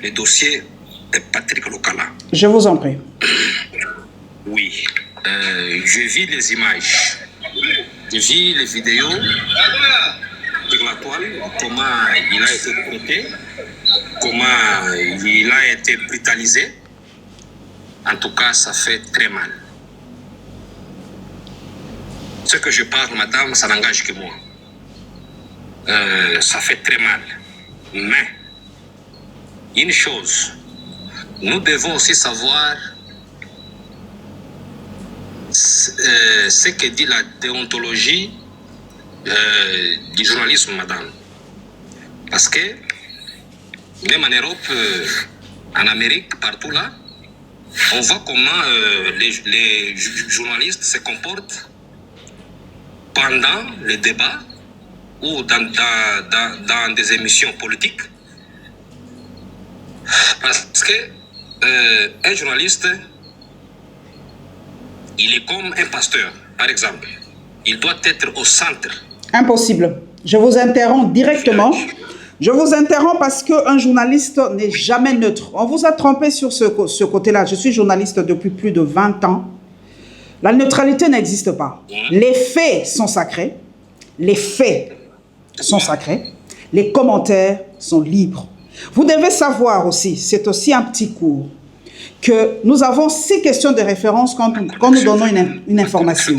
le dossier de Patrick Lokala. Je vous en prie. Oui, je vis les images, je vis les vidéos sur la toile, comment il a été traité, comment il a été brutalisé. En tout cas, ça fait très mal. Ce que je parle, madame, ça n'engage que moi. Ça fait très mal. Mais, une chose, nous devons aussi savoir ce que dit la déontologie du journalisme, madame. Parce que, même en Europe, en Amérique, partout là, on voit comment les journalistes se comportent pendant les débats ou dans des émissions politiques. Parce que un journaliste, il est comme un pasteur, par exemple. Il doit être au centre. Impossible. Je vous interromps directement. Je vous interromps parce qu'un journaliste n'est jamais neutre. On vous a trompé sur ce côté-là. Je suis journaliste depuis plus de 20 ans. La neutralité n'existe pas. Les faits sont sacrés. Les faits sont sacrés. Les commentaires sont libres. Vous devez savoir aussi, c'est aussi un petit cours, que nous avons 6 questions de référence quand nous donnons une information.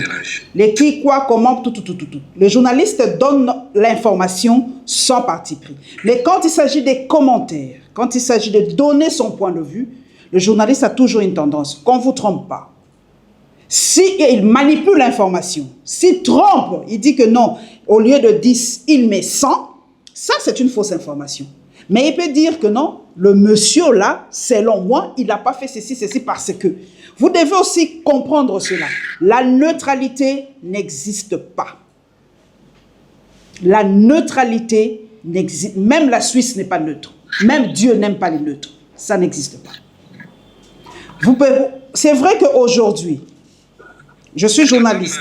Les qui, quoi, comment, tout. Le journaliste donne l'information sans parti pris. Mais quand il s'agit des commentaires, quand il s'agit de donner son point de vue, le journaliste a toujours une tendance, qu'on ne vous trompe pas. S'il manipule l'information, s'il trompe, il dit que non, au lieu de 10, il met 100, ça c'est une fausse information. Mais il peut dire que non, le monsieur là, selon moi, il n'a pas fait ceci parce que. Vous devez aussi comprendre cela. La neutralité n'existe pas. La neutralité n'existe. Même la Suisse n'est pas neutre. Même Dieu n'aime pas les neutres. Ça n'existe pas. C'est vrai qu'aujourd'hui, je suis journaliste.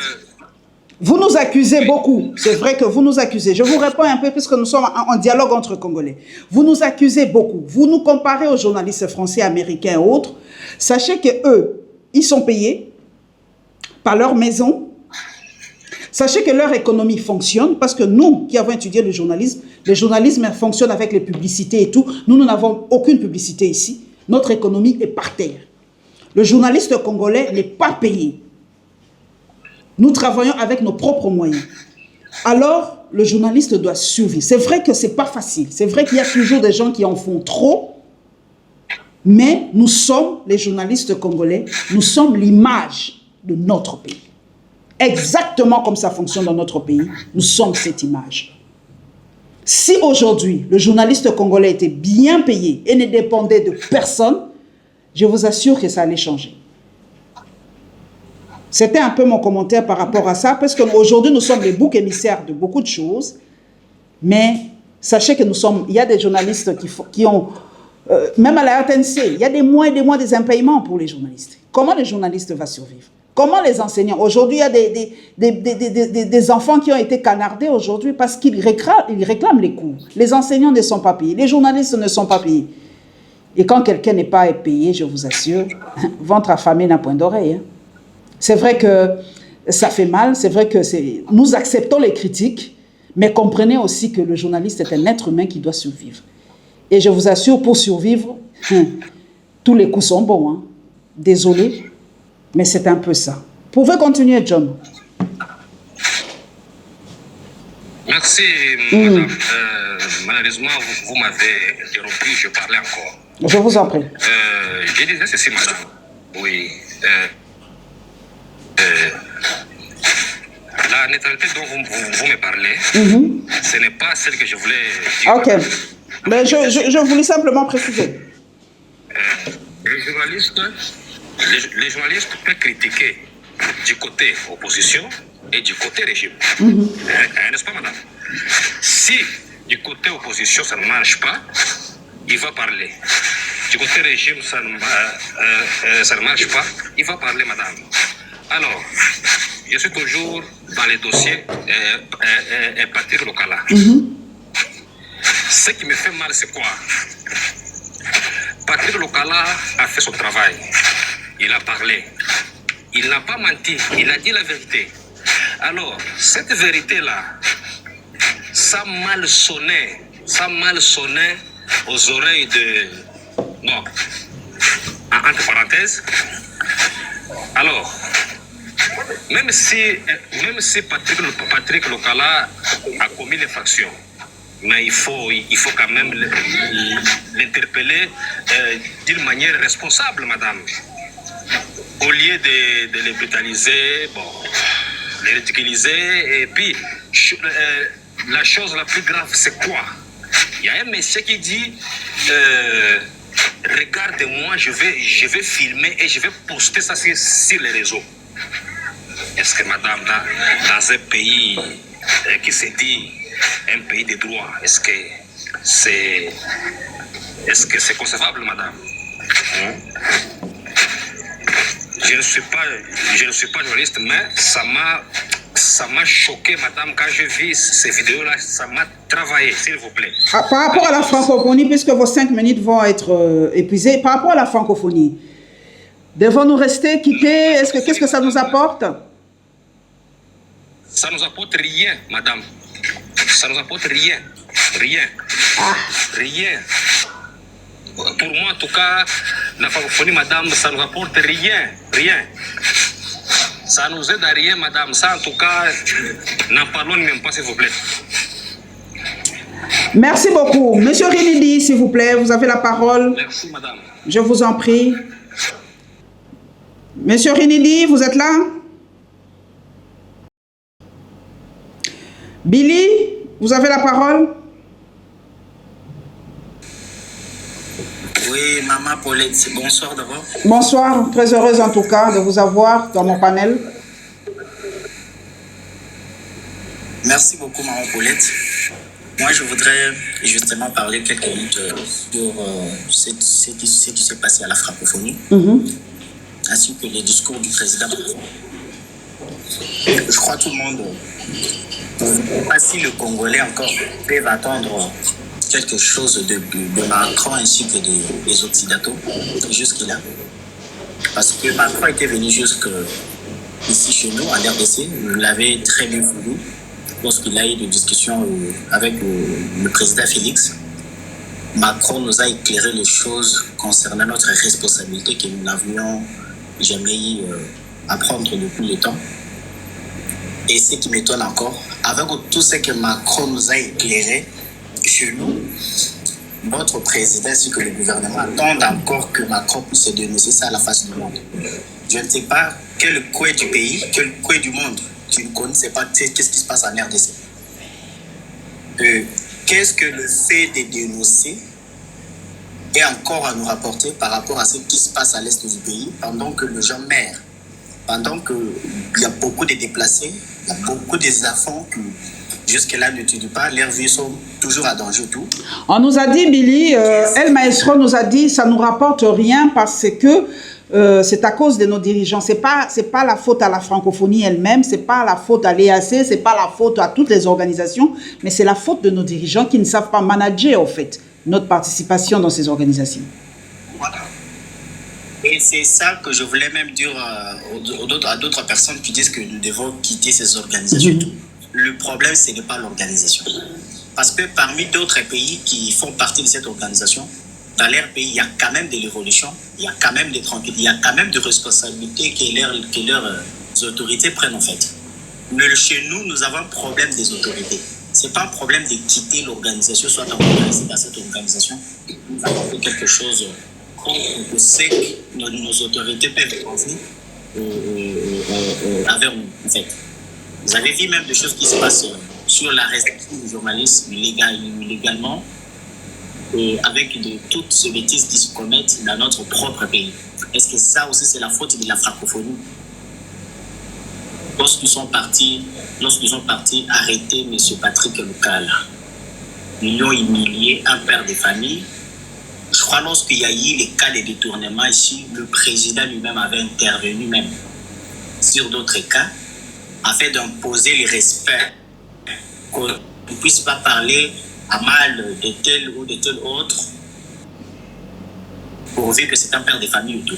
Vous nous accusez beaucoup. C'est vrai que vous nous accusez. Je vous réponds un peu puisque nous sommes en dialogue entre Congolais. Vous nous accusez beaucoup. Vous nous comparez aux journalistes français, américains et autres. Sachez qu'eux, ils sont payés par leur maison. Sachez que leur économie fonctionne parce que nous qui avons étudié le journalisme fonctionne avec les publicités et tout. Nous n'avons aucune publicité ici. Notre économie est par terre. Le journaliste congolais n'est pas payé. Nous travaillons avec nos propres moyens. Alors, le journaliste doit survivre. C'est vrai que ce n'est pas facile. C'est vrai qu'il y a toujours des gens qui en font trop. Mais nous sommes, les journalistes congolais, nous sommes l'image de notre pays. Exactement comme ça fonctionne dans notre pays, nous sommes cette image. Si aujourd'hui, le journaliste congolais était bien payé et ne dépendait de personne, je vous assure que ça allait changer. C'était un peu mon commentaire par rapport à ça, parce qu'aujourd'hui, nous sommes les boucs émissaires de beaucoup de choses, mais sachez que il y a des journalistes qui ont, même à la RTNC, il y a des mois et des mois de impayements pour les journalistes. Comment les journalistes vont survivre? Comment les enseignants? Aujourd'hui, il y a des enfants qui ont été canardés aujourd'hui parce qu'ils réclament les cours. Les enseignants ne sont pas payés, les journalistes ne sont pas payés. Et quand quelqu'un n'est pas payé, je vous assure, ventre affamé n'a point d'oreille, hein. C'est vrai que ça fait mal, c'est vrai que nous acceptons les critiques, mais comprenez aussi que le journaliste est un être humain qui doit survivre. Et je vous assure, pour survivre, tous les coups sont bons, hein. Désolé, mais c'est un peu ça. Vous pouvez continuer, John. Merci, madame. Malheureusement, vous m'avez interrompu, je parlais encore. Je vous en prie. Je disais ceci, madame. Oui. La neutralité dont vous me parlez, ce n'est pas celle que je voulais dire. Ok. Mais je voulais simplement préciser. Les journalistes peuvent critiquer du côté opposition et du côté régime. N'est-ce pas, madame? Si du côté opposition ça ne marche pas, il va parler. Du côté régime ça ne marche pas, il va parler, madame. Alors, je suis toujours dans les dossiers Patrick Lokala. Ce qui me fait mal, c'est quoi? Patrick Lokala a fait son travail. Il a parlé. Il n'a pas menti. Il a dit la vérité. Alors, cette vérité-là, ça a mal sonné. Ça a mal sonné aux oreilles de... Bon, entre parenthèses. Alors, même si Patrick Lokala a commis l'infraction, mais il faut quand même l'interpeller d'une manière responsable, madame. Au lieu de les brutaliser, bon, les ridiculiser, et puis la chose la plus grave, c'est quoi? Il y a un monsieur qui dit regardez-moi, je vais filmer et je vais poster ça sur les réseaux. Est-ce que madame, dans un pays qui se dit un pays de droit, est-ce que c'est concevable, madame? Je ne suis pas journaliste, mais ça m'a choqué, madame, quand je vis ces vidéos-là, ça m'a travaillé, s'il vous plaît. Par rapport à la francophonie, puisque vos 5 minutes vont être épuisées, par rapport à la francophonie, devons-nous rester, quitter? Qu'est-ce que ça nous apporte? Ça ne nous apporte rien, madame. Ça ne nous apporte rien. Rien. Rien. Pour moi, en tout cas, la francophonie, madame, ça ne nous apporte rien. Rien. Ça ne nous aide à rien, madame. Ça, en tout cas, n'en parlons même pas, s'il vous plaît. Merci beaucoup. Monsieur Rinidi, s'il vous plaît, vous avez la parole. Merci, madame. Je vous en prie. Monsieur Rinidi, vous êtes là? Billy, vous avez la parole? Oui, Maman Paulette, bonsoir d'abord. Bonsoir, très heureuse en tout cas de vous avoir dans mon panel. Merci beaucoup, Maman Paulette. Moi, je voudrais justement parler quelques minutes sur ce qui s'est passé à la francophonie, ainsi que les discours du président. Je crois que tout le monde, pas si le Congolais encore peuvent attendre quelque chose de Macron ainsi que des Occidentaux jusque-là. Parce que Macron était venu jusque ici chez nous, en RDC, vous l'avez très bien voulu, lorsqu'il a eu des discussions avec le président Félix. Macron nous a éclairé les choses concernant notre responsabilité que nous n'avions jamais eu à prendre depuis le temps. Et ce qui m'étonne encore, avec tout ce que Macron nous a éclairé chez nous, notre président ainsi que le gouvernement attendent encore que Macron puisse dénoncer ça à la face du monde. Je ne sais pas quel coin du pays, quel coin du monde qui ne connaissait pas qu'est-ce qui se passe en RDC. Qu'est-ce que le fait de dénoncer est encore à nous rapporter par rapport à ce qui se passe à l'est du pays pendant que les gens meurent, pendant qu'il y a beaucoup de déplacés, il y a beaucoup des enfants qui jusque-là ne tuent pas, leurs vies sont toujours à danger tout. On nous a dit, Billy, El Maestro nous a dit, ça ne nous rapporte rien parce que c'est à cause de nos dirigeants. C'est pas la faute à la francophonie elle-même, c'est pas la faute à l'EAC, c'est pas la faute à toutes les organisations, mais c'est la faute de nos dirigeants qui ne savent pas manager, en fait, notre participation dans ces organisations. Voilà. Et c'est ça que je voulais même dire à d'autres personnes qui disent que nous devons quitter ces organisations. Le problème, ce n'est pas l'organisation. Parce que parmi d'autres pays qui font partie de cette organisation, dans leur pays, il y a quand même de l'évolution, il y a quand même des tranquillités, il y a quand même des responsabilités que leurs autorités prennent en fait. Mais chez nous, nous avons un problème des autorités. Ce c'est pas un problème de quitter l'organisation, soit d'organiser dans cette organisation. Nous avons fait quelque chose qu'on sait que nos autorités peuvent penser avec nous, en fait. Vous avez vu même des choses qui se passent sur la restriction du journalisme illégalement, avec toutes ces bêtises qui se commettent dans notre propre pays. Est-ce que ça aussi c'est la faute de la francophonie? Lorsqu'ils sont partis arrêter M. Patrick Lukala, ils l'ont humilié, un père de famille. Je crois lorsqu'il y a eu les cas de détournement ici, le président lui-même avait intervenu même sur d'autres cas afin d'imposer le respect, qu'on ne puisse pas parler à mal de tel ou de tel autre, pourvu que c'est un père de famille ou tout.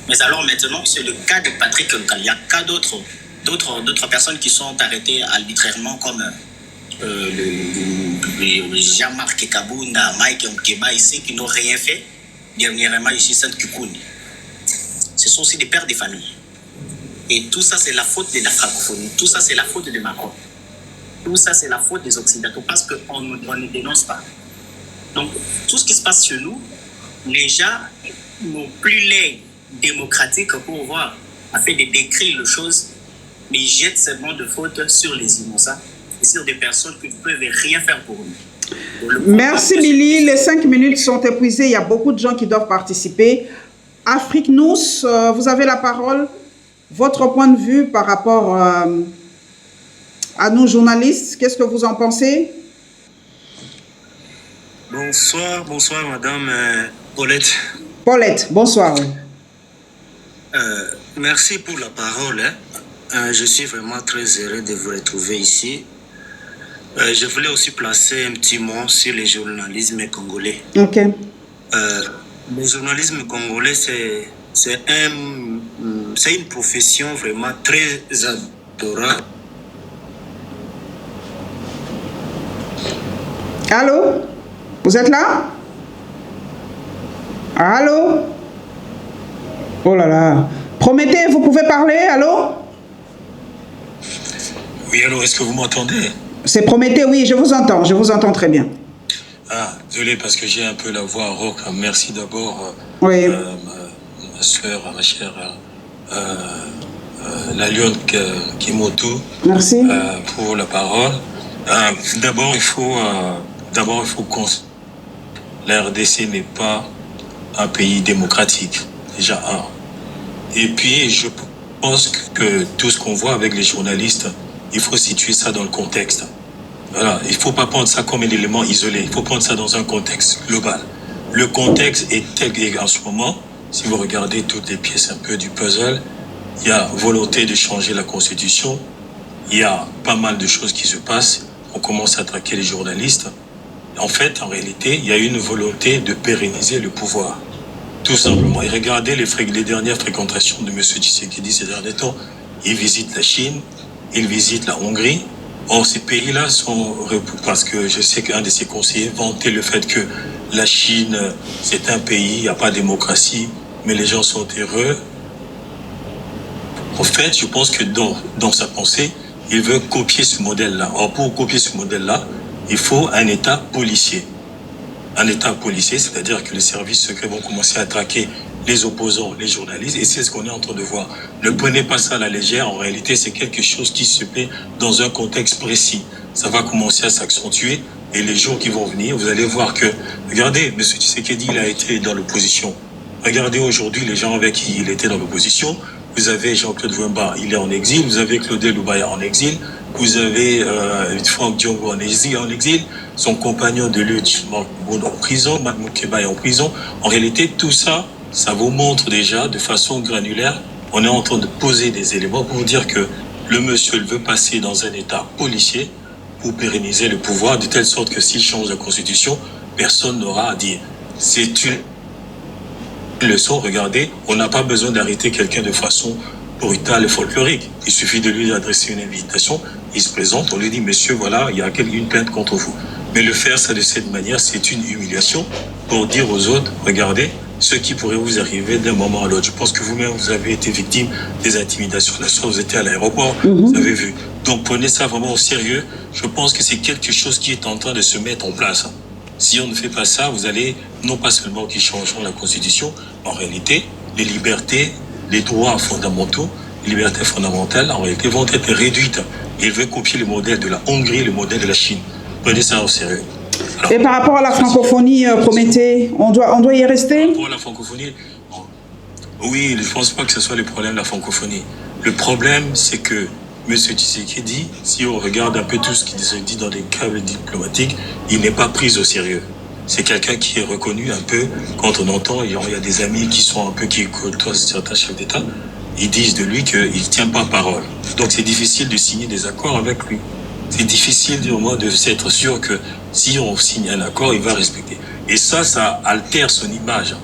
Mais alors maintenant, c'est le cas de Patrick Lukala. Il y a cas d'autres personnes qui sont arrêtées arbitrairement comme Jean-Marc Kabunda, Mike Mkeba ici, qui n'ont rien fait. Dernièrement ici, Sainte-Kikuni. Ce sont aussi des pères de famille. Et tout ça, c'est la faute de la francophonie. Tout ça, c'est la faute de Macron. Tout ça, c'est la faute des Occidentaux parce qu'on ne dénonce pas. Donc, tout ce qui se passe chez nous, les gens n'ont plus l'air démocratique pour voir, afin de décrire les choses, mais ils jettent seulement de fautes sur les innocents et sur des personnes qui ne peuvent rien faire pour nous. Merci Billy, les 5 minutes sont épuisées, il y a beaucoup de gens qui doivent participer. Afrique Nous, vous avez la parole. Votre point de vue par rapport à nous journalistes, qu'est-ce que vous en pensez? Bonsoir madame Paulette. Paulette, bonsoir. Merci pour la parole. Je suis vraiment très heureux de vous retrouver ici. Je voulais aussi placer un petit mot sur le journalisme congolais. Ok. Le journalisme congolais, c'est une profession vraiment très adorable. Allô? Vous êtes là? Allô? Oh là là. Promettez, vous pouvez parler? Allô? Oui, allô, est-ce que vous m'entendez? C'est Prométhée, oui, je vous entends très bien. Ah, désolé, parce que j'ai un peu la voix rauque. Merci d'abord, oui. Ma soeur, ma chère, la Lyon Kimoto. Merci. Pour la parole. D'abord, il faut constater que la RDC n'est pas un pays démocratique, déjà un. Et puis, je pense que tout ce qu'on voit avec les journalistes, il faut situer ça dans le contexte. Voilà, il ne faut pas prendre ça comme un élément isolé, il faut prendre ça dans un contexte global. Le contexte est tel qu'en ce moment, si vous regardez toutes les pièces un peu du puzzle, il y a volonté de changer la Constitution, il y a pas mal de choses qui se passent, on commence à traquer les journalistes. En fait, en réalité, il y a une volonté de pérenniser le pouvoir. Tout simplement. Et regardez les dernières fréquentations de M. Tshisekedi ces derniers temps. Il visite la Chine, il visite la Hongrie. Or, ces pays-là sont... Parce que je sais qu'un de ses conseillers vantait le fait que la Chine, c'est un pays, il n'y a pas de démocratie, mais les gens sont heureux. En fait, je pense que dans sa pensée, il veut copier ce modèle-là. Or, pour copier ce modèle-là, il faut un État policier. Un État policier, c'est-à-dire que les services secrets vont commencer à traquer les opposants, les journalistes, et c'est ce qu'on est en train de voir. Ne prenez pas ça à la légère, en réalité c'est quelque chose qui se fait dans un contexte précis. Ça va commencer à s'accentuer, et les jours qui vont venir, vous allez voir que, regardez, M. Tshisekedi, il a été dans l'opposition. Regardez aujourd'hui les gens avec qui il était dans l'opposition. Vous avez Jean-Claude Wemba, il est en exil. Vous avez Claudel Loubaya en exil. Vous avez Franck Diongo en exil. Son compagnon de lutte en prison, Mme Mukeba est en prison. En réalité, tout ça, ça vous montre déjà de façon granulaire. On est en train de poser des éléments pour vous dire que le monsieur veut passer dans un état policier pour pérenniser le pouvoir, de telle sorte que s'il change la constitution, personne n'aura à dire. C'est une leçon, regardez, on n'a pas besoin d'arrêter quelqu'un de façon brutale et folklorique. Il suffit de lui adresser une invitation, il se présente, on lui dit, monsieur, voilà, il y a une plainte contre vous. Mais le faire ça de cette manière, c'est une humiliation pour dire aux autres, regardez, ce qui pourrait vous arriver d'un moment à l'autre. Je pense que vous-même, vous avez été victime des intimidations. La soirée, vous étiez à l'aéroport, vous avez vu. Donc prenez ça vraiment au sérieux. Je pense que c'est quelque chose qui est en train de se mettre en place. Si on ne fait pas ça, vous allez, non pas seulement qu'ils changeront la Constitution, en réalité, les libertés, les droits fondamentaux, les libertés fondamentales, en réalité, vont être réduites. Ils veulent copier le modèle de la Hongrie, le modèle de la Chine. Prenez ça au sérieux. Alors, et par rapport à la francophonie, Prométhée, on doit y rester? Par rapport à la francophonie, oui, je ne pense pas que ce soit le problème de la francophonie. Le problème, c'est que M. Tshisekedi, si on regarde un peu tout ce qui se dit dans les câbles diplomatiques, il n'est pas pris au sérieux. C'est quelqu'un qui est reconnu un peu, quand on entend, il y a des amis qui sont un peu, qui côtoient certains chefs d'État, ils disent de lui qu'il ne tient pas parole. Donc c'est difficile de signer des accords avec lui. C'est difficile au moins de s'être sûr que si on signe un accord, il va respecter. Et ça altère son image.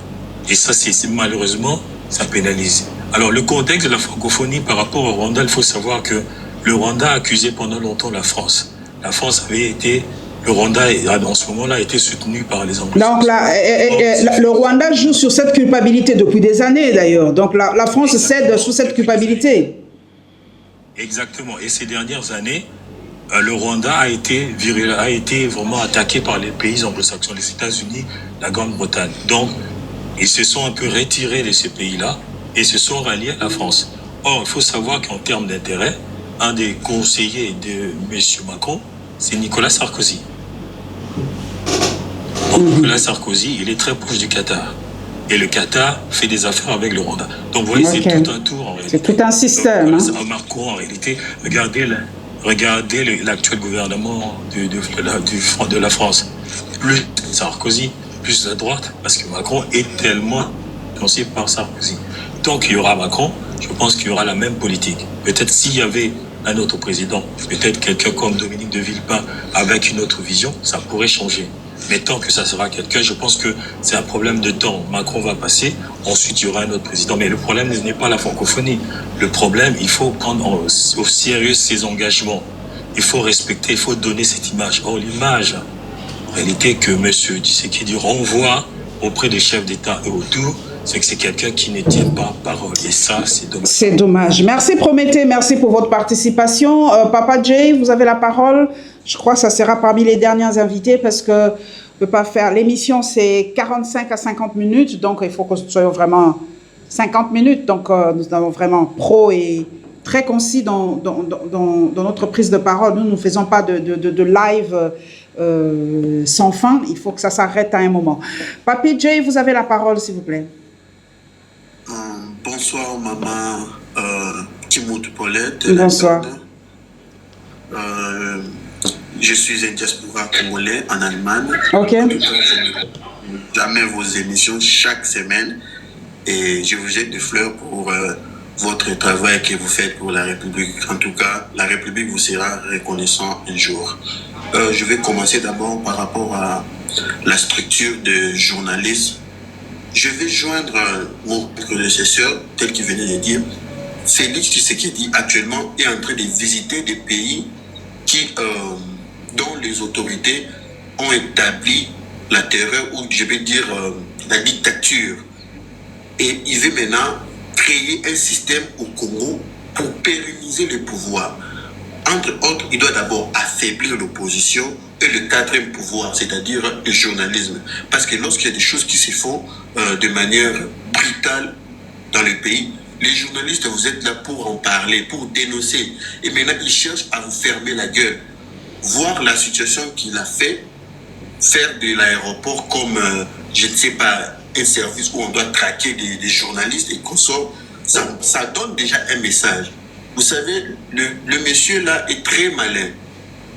Et ça, c'est malheureusement, ça pénalise. Alors le contexte de la francophonie par rapport au Rwanda, il faut savoir que le Rwanda a accusé pendant longtemps la France. La France avait été, le Rwanda en ce moment-là a été soutenu par les Anglais. Donc le Rwanda joue sur cette culpabilité depuis des années d'ailleurs. Donc la France cède sous cette culpabilité. Exactement. Et ces dernières années, le Rwanda a été vraiment attaqué par les pays anglo-saxons, les États-Unis, la Grande-Bretagne. Donc, ils se sont un peu retirés de ces pays-là et se sont ralliés à la France. Or, il faut savoir qu'en termes d'intérêt, un des conseillers de M. Macron, c'est Nicolas Sarkozy. Donc, Nicolas Sarkozy, il est très proche du Qatar. Et le Qatar fait des affaires avec le Rwanda. Donc, vous voyez, c'est tout un tour en réalité. C'est tout un système. Donc, Macron, en réalité, regardez l'actuel gouvernement de la France. Plus Sarkozy, plus la droite, parce que Macron est tellement influencé par Sarkozy. Tant qu'il y aura Macron, je pense qu'il y aura la même politique. Peut-être s'il y avait un autre président, peut-être quelqu'un comme Dominique de Villepin avec une autre vision, ça pourrait changer. Mais tant que ça sera quelqu'un, je pense que c'est un problème de temps. Macron va passer, ensuite il y aura un autre président. Mais le problème n'est pas la francophonie. Le problème, il faut prendre au sérieux ses engagements. Il faut respecter, il faut donner cette image. Or, l'image, en réalité, que M. Tshisekedi renvoie auprès des chefs d'État et autour, c'est que c'est quelqu'un qui ne tient pas parole. Et ça, c'est dommage. C'est dommage. Merci Prométhée, merci pour votre participation. Papa Jay, vous avez la parole. Je crois que ça sera parmi les dernières invités parce que on ne peut pas faire. L'émission, c'est 45 à 50 minutes. Donc, il faut que ce soit vraiment 50 minutes. Donc, nous avons vraiment pro et très concis dans notre prise de parole. Nous ne faisons pas de live sans fin. Il faut que ça s'arrête à un moment. Papi Jay, vous avez la parole, s'il vous plaît. Bonsoir, maman Timothée Paulette. Bonsoir. Je suis un diaspora congolais en Allemagne. Ok. Jamais vos émissions chaque semaine et je vous jette des fleurs pour votre travail que vous faites pour la République. En tout cas, la République vous sera reconnaissant un jour. Je vais commencer d'abord par rapport à la structure de journalisme. Je vais joindre mon prédécesseur, tel qu'il venait de dire. Félix Tshisekedi actuellement est en train de visiter des pays dont les autorités ont établi la terreur ou je vais dire la dictature. Et il veut maintenant créer un système au Congo pour pérenniser le pouvoir. Entre autres, il doit d'abord affaiblir l'opposition et le quatrième pouvoir, c'est-à-dire le journalisme. Parce que lorsqu'il y a des choses qui se font de manière brutale dans le pays, les journalistes, vous êtes là pour en parler, pour dénoncer. Et maintenant, ils cherchent à vous fermer la gueule. Voir la situation qu'il a fait, faire de l'aéroport comme, je ne sais pas, un service où on doit traquer des journalistes et consorts, ça donne déjà un message. Vous savez, le monsieur là est très malin.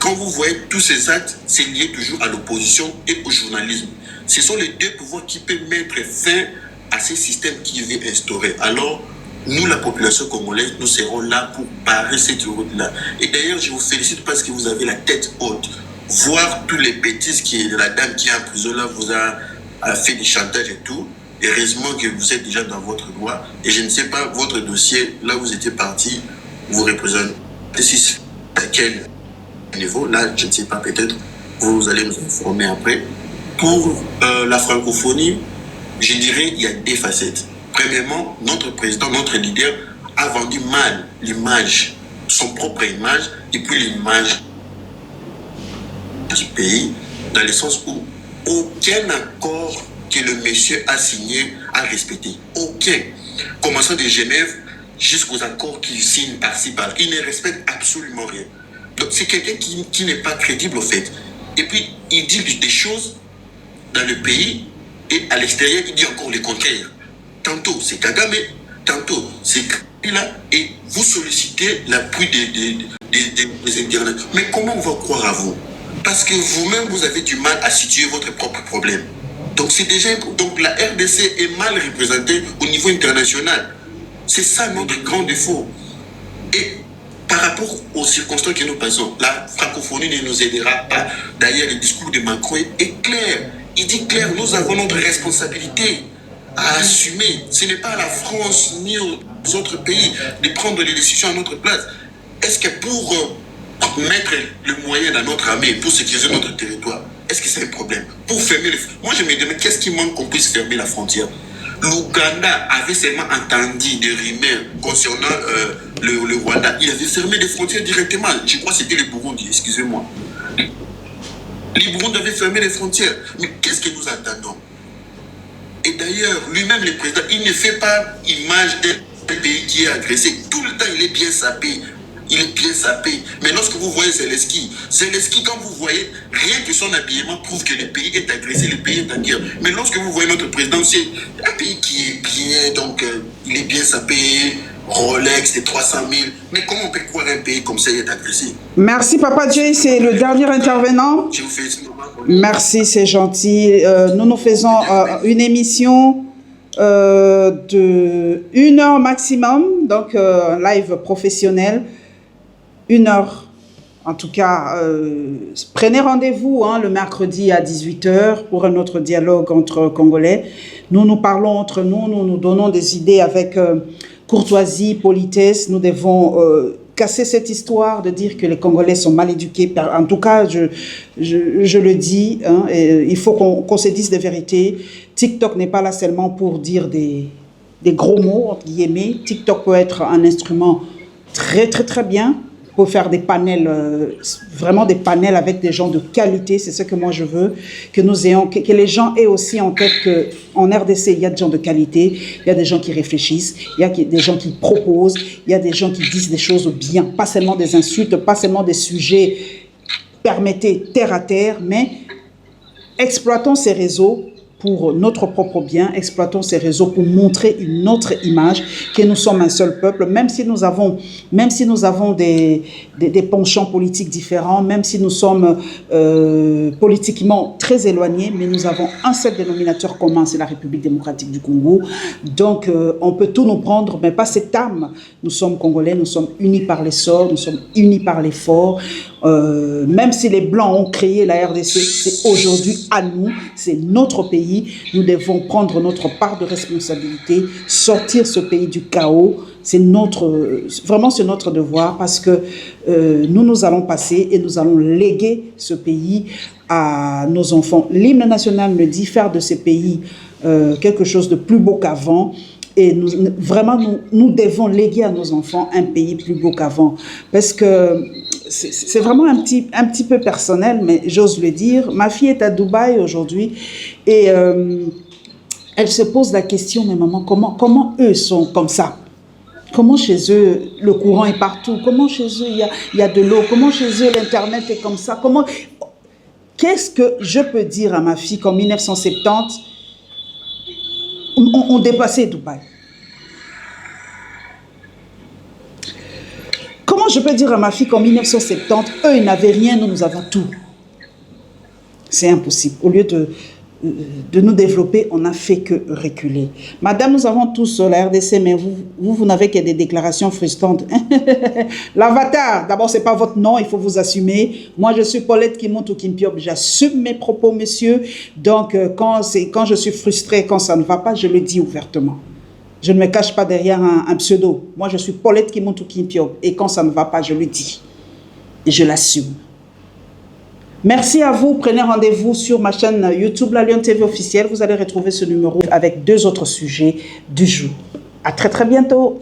Quand vous voyez tous ces actes, c'est lié toujours à l'opposition et au journalisme. Ce sont les deux pouvoirs qui peuvent mettre fin à ces systèmes qu'il veut instaurer. Alors, nous, la population congolaise, nous serons là pour barrer cette route-là. Et d'ailleurs, je vous félicite parce que vous avez la tête haute. Voir tous les bêtises que la dame qui est en prison là vous a fait du chantage et tout. Heureusement que vous êtes déjà dans votre droit. Et je ne sais pas, votre dossier, là où vous étiez parti, vous représentez à quel niveau. Là, je ne sais pas, peut-être, vous allez nous informer après. Pour la francophonie, je dirais il y a des facettes. Premièrement, notre président, notre leader a vendu mal l'image, son propre image, et puis l'image du pays, dans le sens où aucun accord que le monsieur a signé a respecté. Aucun. Commençant de Genève jusqu'aux accords qu'il signe par-ci par-là. Il ne respecte absolument rien. Donc c'est quelqu'un qui n'est pas crédible au fait. Et puis il dit des choses dans le pays et à l'extérieur il dit encore le contraire. Tantôt c'est Kagame, tantôt c'est Kabila et vous sollicitez l'appui des internautes. Mais comment on va croire à vous? Parce que vous-même vous avez du mal à situer votre propre problème. Donc c'est déjà donc la RDC est mal représentée au niveau international. C'est ça notre grand défaut. Et par rapport aux circonstances que nous passons, la francophonie ne nous aidera pas. D'ailleurs, le discours de Macron est clair. Il dit clair, nous avons notre responsabilité à assumer. Ce n'est pas à la France ni aux autres pays de prendre les décisions à notre place. Est-ce que pour mettre le moyen dans notre armée, pour sécuriser notre territoire, est-ce que c'est un problème? Pour fermer les... Moi, je me demande qu'est-ce qui manque qu'on puisse fermer la frontière? L'Ouganda avait seulement entendu des rumeurs concernant le Rwanda. Il avait fermé les frontières directement. Je crois que c'était le Burundi, excusez-moi. Les Burundi avaient fermé les frontières. Mais qu'est-ce que nous attendons? Et d'ailleurs, lui-même, le président, il ne fait pas image d'un pays qui est agressé. Tout le temps, il est bien sapé. Il est bien sapé. Mais lorsque vous voyez Zelensky, quand vous voyez, rien que son habillement prouve que le pays est agressé, le pays est en guerre. Mais lorsque vous voyez notre président, c'est un pays qui est bien, donc il est bien sapé, Rolex, c'est 300 000. Mais comment on peut croire un pays comme ça est agressé? Merci Papa Jay, c'est le dernier intervenant. Je vous fais merci, c'est gentil. Nous faisons une émission de 1 heure maximum, donc live professionnel. 1 heure, en tout cas, prenez rendez-vous le mercredi à 18 h pour un autre dialogue entre Congolais. Nous parlons entre nous, nous donnons des idées avec courtoisie, politesse. Nous devons casser cette histoire de dire que les Congolais sont mal éduqués. En tout cas, je le dis, il faut qu'on se dise des vérités. TikTok n'est pas là seulement pour dire des gros mots, entre guillemets. TikTok peut être un instrument très, très, très bien pour faire des panels, vraiment des panels avec des gens de qualité. C'est ce que moi je veux, que nous ayons, que les gens aient aussi en tête qu'en RDC, il y a des gens de qualité, il y a des gens qui réfléchissent, il y a des gens qui proposent, il y a des gens qui disent des choses bien, pas seulement des insultes, pas seulement des sujets, permettez, terre à terre, mais exploitons ces réseaux pour notre propre bien, exploitons ces réseaux pour montrer une autre image, que nous sommes un seul peuple, même si nous avons des penchants politiques différents, même si nous sommes politiquement très éloignés, mais nous avons un seul dénominateur commun, c'est la République démocratique du Congo. Donc, on peut tout nous prendre, mais pas cette âme. Nous sommes Congolais, nous sommes unis par l'essor, nous sommes unis par l'effort. Même si les Blancs ont créé la RDC, c'est aujourd'hui à nous, c'est notre pays. Nous devons prendre notre part de responsabilité, sortir ce pays du chaos. C'est vraiment c'est notre devoir parce que nous allons passer et nous allons léguer ce pays à nos enfants. L'hymne national me dit faire de ce pays quelque chose de plus beau qu'avant. Et nous devons léguer à nos enfants un pays plus beau qu'avant. Parce que c'est vraiment un petit peu personnel, mais j'ose le dire. Ma fille est à Dubaï aujourd'hui et elle se pose la question, mais maman, comment eux sont comme ça? Comment chez eux, le courant est partout? Comment chez eux, il y a de l'eau? Comment chez eux, l'Internet est comme ça? Qu'est-ce que je peux dire à ma fille qu'en 1970, on dépassait Dubaï? Comment je peux dire à ma fille qu'en 1970, eux, ils n'avaient rien, nous avons tout? C'est impossible. Au lieu de nous développer, on n'a fait que reculer. Madame, nous avons tous la RDC, mais vous n'avez que des déclarations frustrantes. L'avatar, d'abord, ce n'est pas votre nom, il faut vous assumer. Moi, je suis Paulette Kimontou Kimpiop, j'assume mes propos, monsieur. Donc, quand je suis frustrée, quand ça ne va pas, je le dis ouvertement. Je ne me cache pas derrière un pseudo. Moi, je suis Paulette Kimontou Kimpiop, et quand ça ne va pas, je le dis. Et je l'assume. Merci à vous. Prenez rendez-vous sur ma chaîne YouTube, La Lionne TV officielle. Vous allez retrouver ce numéro avec 2 autres sujets du jour. À très, très bientôt.